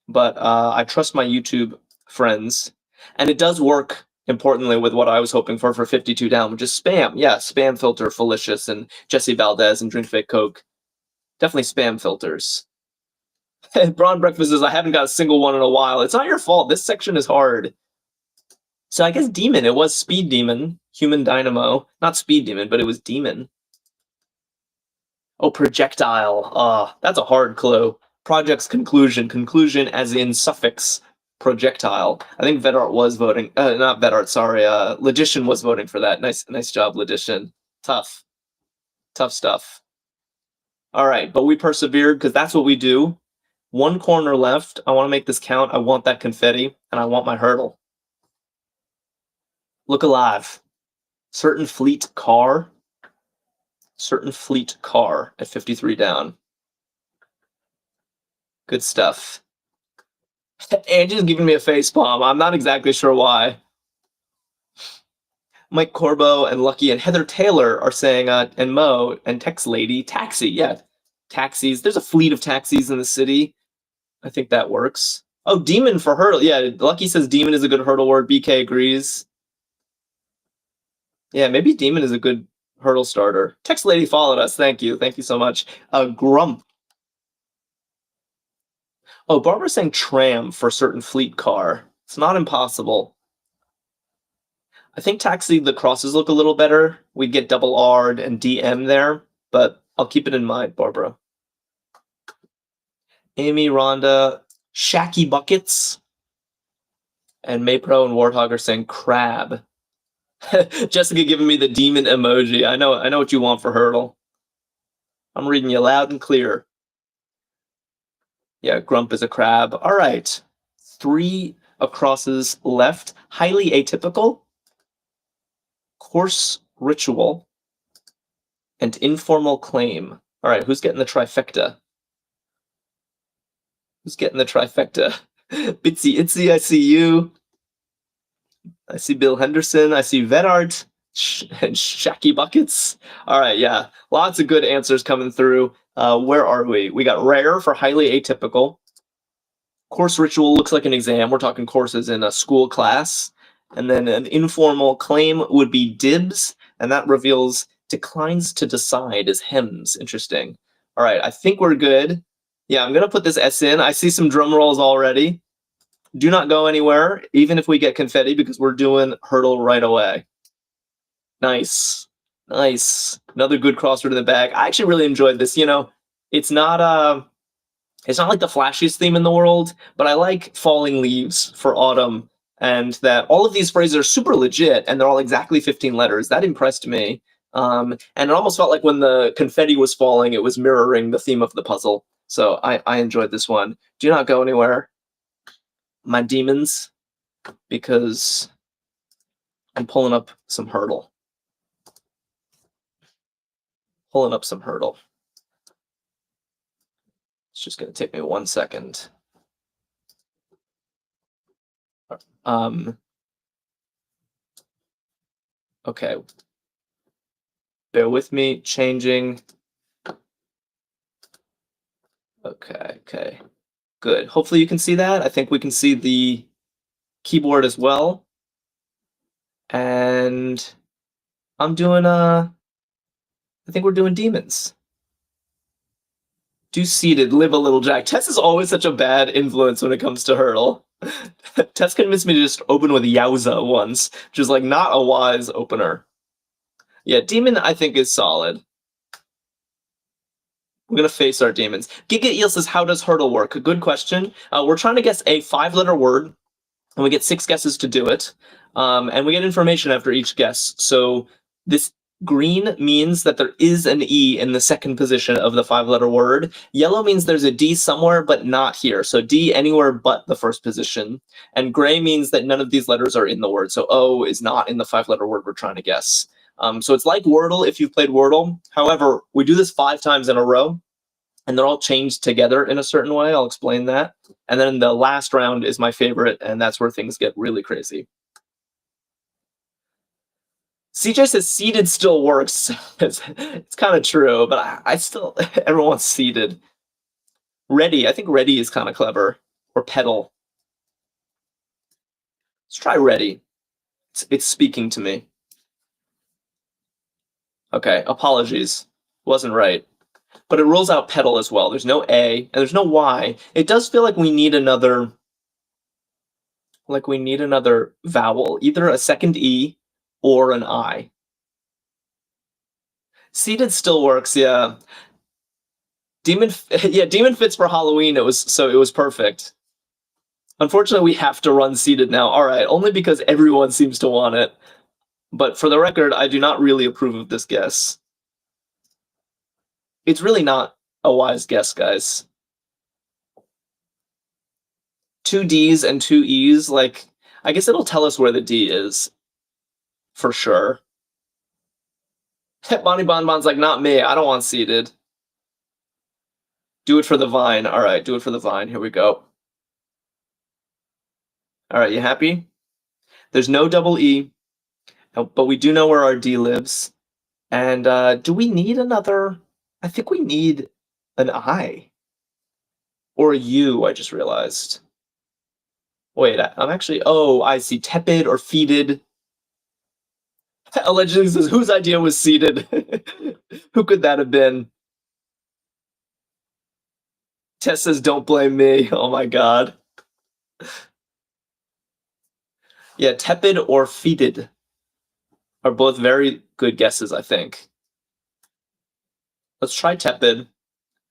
But I trust my YouTube friends. And it does work, importantly, with what I was hoping for 52 down, which is spam. Yeah, spam filter, Felicious, and Jesse Valdez, and Drink Fake Coke. Definitely spam filters. Braun Breakfast says, I haven't got a single one in a while. It's not your fault. This section is hard. So I guess Demon. It was Speed Demon. Human Dynamo. Not Speed Demon, but it was Demon. Oh, Projectile. That's a hard clue. Project's conclusion. Conclusion as in suffix. Projectile. I think VetArt was voting. Not VetArt, sorry. Logician was voting for that. Nice job, Logician. Tough stuff. All right, but we persevered because that's what we do. One corner left. I want to make this count. I want that confetti, and I want my hurdle. Look alive. Certain fleet car. Certain fleet car at 53 down. Good stuff. Angie's giving me a face palm. I'm not exactly sure why. Mike Corbo and Lucky and Heather Taylor are saying, and Mo and Tex Lady, taxi. Yeah, taxis. There's a fleet of taxis in the city. I think that works. Oh, Demon for hurdle. Yeah, Lucky says Demon is a good hurdle word. BK agrees. Yeah, maybe Demon is a good hurdle starter. Text Lady followed us. Thank you. Thank you so much. Grump. Oh, Barbara's saying tram for certain fleet car. It's not impossible. I think taxi, the crosses look a little better. We'd get double R'd and DM there, but I'll keep it in mind, Barbara. Amy, Rhonda, Shacky Buckets, and Maypro and Warthog are saying crab. Jessica giving me the demon emoji. I know what you want for hurdle. I'm reading you loud and clear. Yeah, Grump is a crab. All right. 3 acrosses left. Highly atypical. Coarse ritual. And informal claim. All right, who's getting the trifecta? Who's getting the trifecta? Bitsy Itsy, I see you. I see Bill Henderson. I see VetArt and Shacky Buckets. All right, yeah. Lots of good answers coming through. Where are we? We got rare for highly atypical. Course ritual looks like an exam. We're talking courses in a school class. And then an informal claim would be dibs. And that reveals declines to decide as hems. Interesting. All right, I think we're good. Yeah, I'm going to put this S in. I see some drum rolls already. Do not go anywhere, even if we get confetti, because we're doing hurdle right away. Nice. Another good crossword in the bag. I actually really enjoyed this. You know, it's not like the flashiest theme in the world, but I like falling leaves for autumn, and that all of these phrases are super legit, and they're all exactly 15 letters. That impressed me. And it almost felt like when the confetti was falling, it was mirroring the theme of the puzzle. So I enjoyed this one. Do not go anywhere, my demons, because I'm pulling up some hurdle. It's just going to take me 1 second. Okay. Bear with me, changing. Okay. Good. Hopefully you can see that. I think we can see the keyboard as well. And I'm doing, I think we're doing demons. Do seated, live a little Jack. Tess is always such a bad influence when it comes to hurdle. Tess convinced me to just open with Yowza once, which is like not a wise opener. Yeah, demon I think is solid. We're going to face our demons. Giga Eel says, how does hurdle work? A good question. We're trying to guess a 5-letter word, and we get 6 guesses to do it. And we get information after each guess. So this green means that there is an E in the second position of the 5-letter word. Yellow means there's a D somewhere, but not here. So D anywhere but the first position. And gray means that none of these letters are in the word. So O is not in the 5-letter word we're trying to guess. So it's like Wordle if you've played Wordle. However, we do this 5 times in a row, and they're all changed together in a certain way. I'll explain that. And then the last round is my favorite, and that's where things get really crazy. CJ says seated still works. It's kind of true, but I still, everyone wants seated. Ready, I think ready is kind of clever. Or pedal. Let's try ready. It's speaking to me. Okay, apologies. Wasn't right. But it rules out pedal as well. There's no A, and there's no Y. It does feel like we need another vowel, either a second E or an I. Seated still works, yeah. Demon fits for Halloween. It was perfect. Unfortunately, we have to run seated now. All right, only because everyone seems to want it. But for the record, I do not really approve of this guess. It's really not a wise guess, guys. 2 D's and 2 E's, like, I guess it'll tell us where the D is. For sure. Bonnie Bonbon's like, not me. I don't want seated. Do it for the vine. All right, do it for the vine. Here we go. All right, you happy? There's no double E, but we do know where our D lives. And do we need another? I think we need an I. Or a U, I just realized. Wait, I'm actually, oh, I see, tepid or feated. Allegedly says, whose idea was seated? Who could that have been? Tess says, don't blame me. Oh my god. Yeah, tepid or feated are both very good guesses, I think. Let's try tepid. And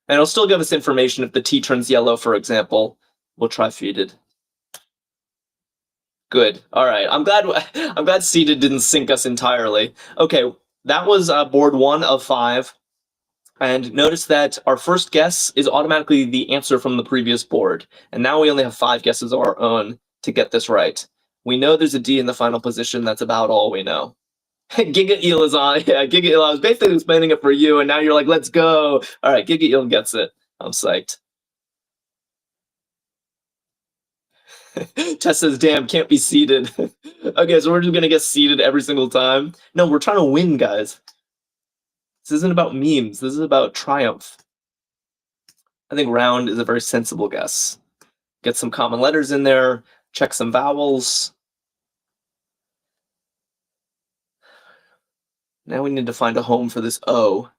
it'll still give us information if the T turns yellow, for example. We'll try feated. Good. All right. I'm glad seated didn't sink us entirely. Okay, that was board 1 of 5. And notice that our first guess is automatically the answer from the previous board. And now we only have 5 guesses of our own to get this right. We know there's a D in the final position. That's about all we know. Giga Eel is on. Yeah, Giga Eel. I was basically explaining it for you, and now you're like, let's go. All right, Giga Eel gets it. I'm psyched. Tess says, damn, can't be seated. Okay, so we're just going to get seated every single time. No, we're trying to win, guys. This isn't about memes. This is about triumph. I think round is a very sensible guess. Get some common letters in there. Check some vowels. Now we need to find a home for this O.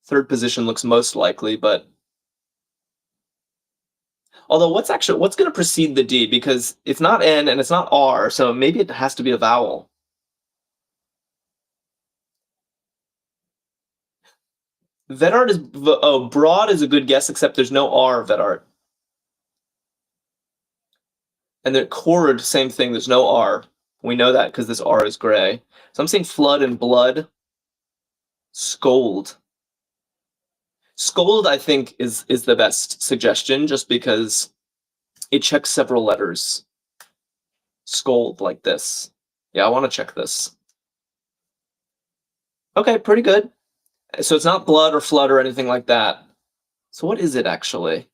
Third position looks most likely, but... Although, what's going to precede the D? Because it's not N and it's not R, so maybe it has to be a vowel. Vedart is... Oh, broad is a good guess, except there's no R, Vedart. And the chord, same thing, there's no R. We know that because this R is gray. So I'm saying flood and blood. Scold. Scold, I think, is the best suggestion, just because it checks several letters. Scold, like this. Yeah, I want to check this. Okay, pretty good. So it's not blood or flood or anything like that. So what is it, actually?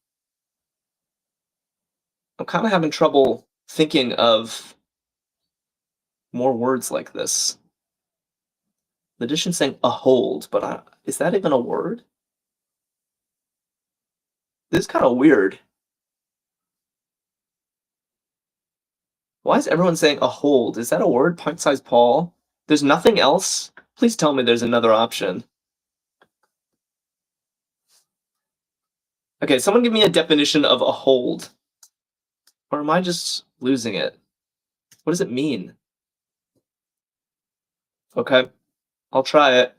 I'm kind of having trouble thinking of more words like this. The addition's saying a hold, but is that even a word? This is kind of weird. Why is everyone saying a hold? Is that a word? Pint-sized Paul? There's nothing else? Please tell me there's another option. Okay, someone give me a definition of a hold. Or am I just losing it? What does it mean? Okay, I'll try it,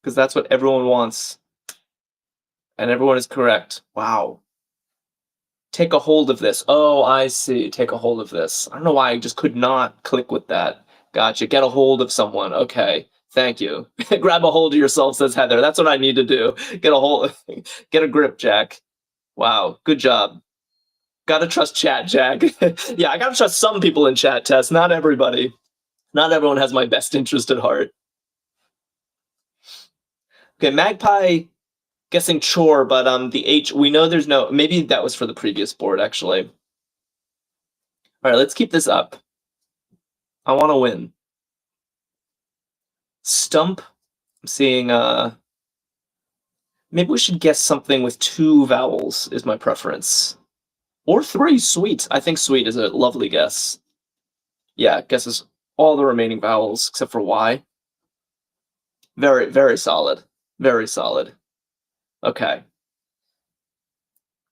because that's what everyone wants. And everyone is correct. Wow. Take a hold of this. Oh, I see. Take a hold of this. I don't know why I just could not click with that. Gotcha. Get a hold of someone. Okay. Thank you. Grab a hold of yourself, says Heather. That's what I need to do. Get a hold. Get a grip, Jack. Wow. Good job. Gotta trust chat, Jack. Yeah, I gotta trust some people in chat, Tess. Not everybody. Not everyone has my best interest at heart. Okay, Magpie guessing chore, but the H, we know there's no, maybe that was for the previous board, actually. All right, let's keep this up. I want to win. Stump. I'm seeing, maybe we should guess something with 2 vowels is my preference. Or 3, sweet. I think sweet is a lovely guess. Yeah, guesses all the remaining vowels except for Y. Very, very solid. Very solid. Okay.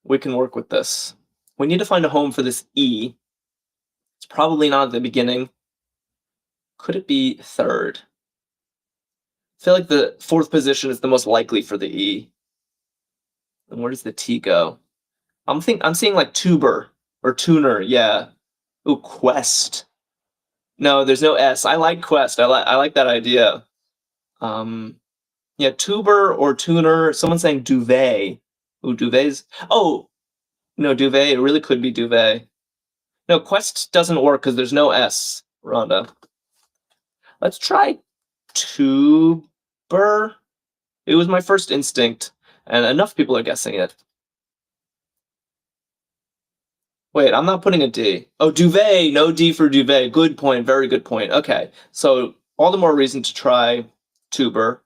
We can work with this. We need to find a home for this E. It's probably not at the beginning. Could it be third? I feel like the 4th position is the most likely for the E. And where does the T go? I'm seeing like tuber or tuner, yeah. Ooh, quest. No, there's no S. I like quest. I like that idea. Yeah, tuber or tuner. Someone's saying duvet. Ooh, duvets. Oh, no, duvet. It really could be duvet. No, quest doesn't work because there's no S, Rhonda. Let's try tuber. It was my first instinct, and enough people are guessing it. Wait, I'm not putting a D. Oh, duvet. No D for duvet. Good point. Very good point. Okay, so all the more reason to try tuber.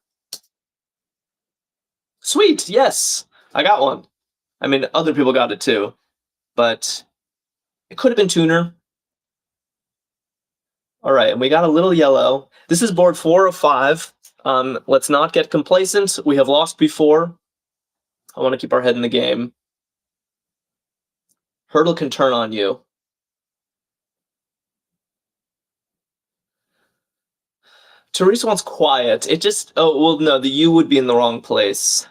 Sweet, yes, I got one. I mean, other people got it too, but it could have been tuner. All right, and we got a little yellow. This is board 4 of 5. Let's not get complacent. We have lost before. I want to keep our head in the game. Hurdle can turn on you. Teresa wants quiet. It just, oh, well, no, the U would be in the wrong place.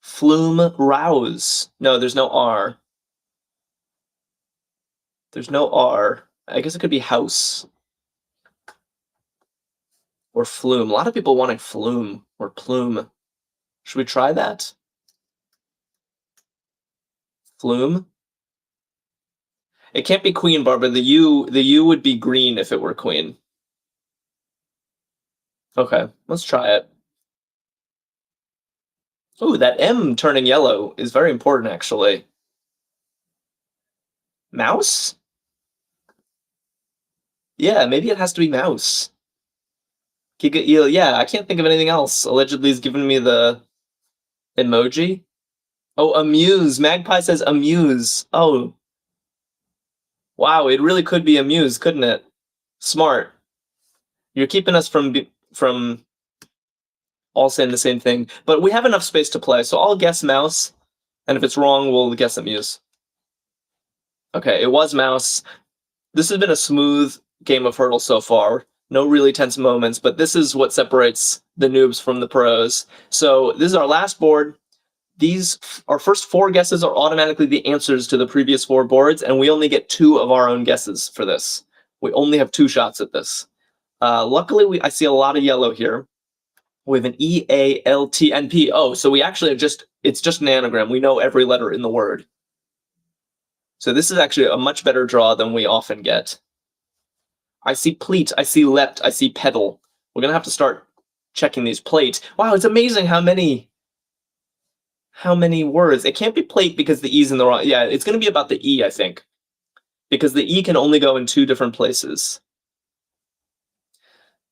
Flume, rouse. No, there's no R. There's no R. I guess it could be house. Or flume. A lot of people wanting flume or plume. Should we try that? Flume? It can't be queen, Barbara. The U would be green if it were queen. Okay, let's try it. Ooh, that M turning yellow is very important, actually. Mouse? Yeah, maybe it has to be mouse. Yeah, I can't think of anything else. Allegedly has given me the emoji. Oh, amuse. Magpie says amuse. Oh. Wow, it really could be amuse, couldn't it? Smart. You're keeping us from all saying the same thing. But we have enough space to play, so I'll guess mouse. And if it's wrong, we'll guess amuse. Okay, it was mouse. This has been a smooth game of Hurdle so far. No really tense moments, but this is what separates the noobs from the pros. So this is our last board. Our first 4 guesses are automatically the answers to the previous 4 boards, and we only get 2 of our own guesses for this. We only have 2 shots at this. Luckily, I see a lot of yellow here. We have an E, A, L, T, and P. Oh, so we actually it's just an anagram. We know every letter in the word. So this is actually a much better draw than we often get. I see pleat, I see leapt, I see pedal. We're gonna have to start checking these plate. Wow, it's amazing how many words. It can't be plate because the E's in the wrong. Yeah, it's gonna be about the E, I think. Because the E can only go in 2 different places.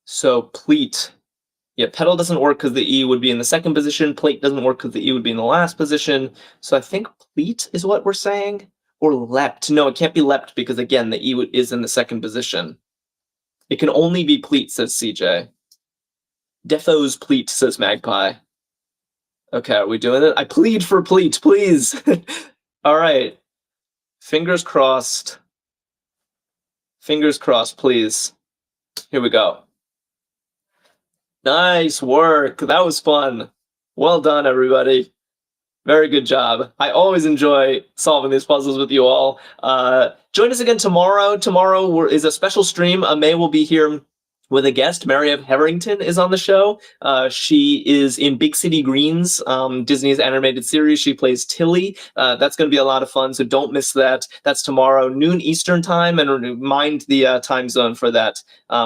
So pleat. Yeah, pedal doesn't work because the E would be in the 2nd position. Plate doesn't work because the E would be in the last position. So I think pleat is what we're saying. Or leapt. No, it can't be leapt because, again, the E is in the 2nd position. It can only be pleat, says CJ. Defos pleat, says Magpie. Okay, are we doing it? I plead for pleat, please. All right. Fingers crossed. Fingers crossed, please. Here we go. Nice work. That was fun. Well done, everybody. Very good job. I always enjoy solving these puzzles with you all. Join us again tomorrow. Tomorrow is a special stream. May will be here with a guest. Mary Harrington is on the show. She is in Big City Greens, Disney's animated series. She plays Tilly. That's going to be a lot of fun, so don't miss that. That's tomorrow, noon Eastern time, and mind the time zone for that.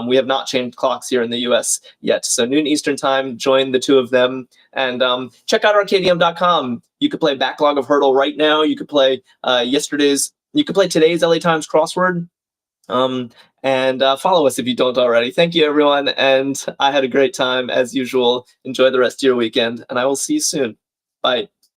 We have not changed clocks here in the US yet, so noon Eastern time, join the 2 of them, and check out Arkadium.com. You could play Backlog of Hurdle right now. You could play today's LA Times crossword. And follow us if you don't already. Thank you, everyone. And I had a great time as usual. Enjoy the rest of your weekend, and I will see you soon. Bye.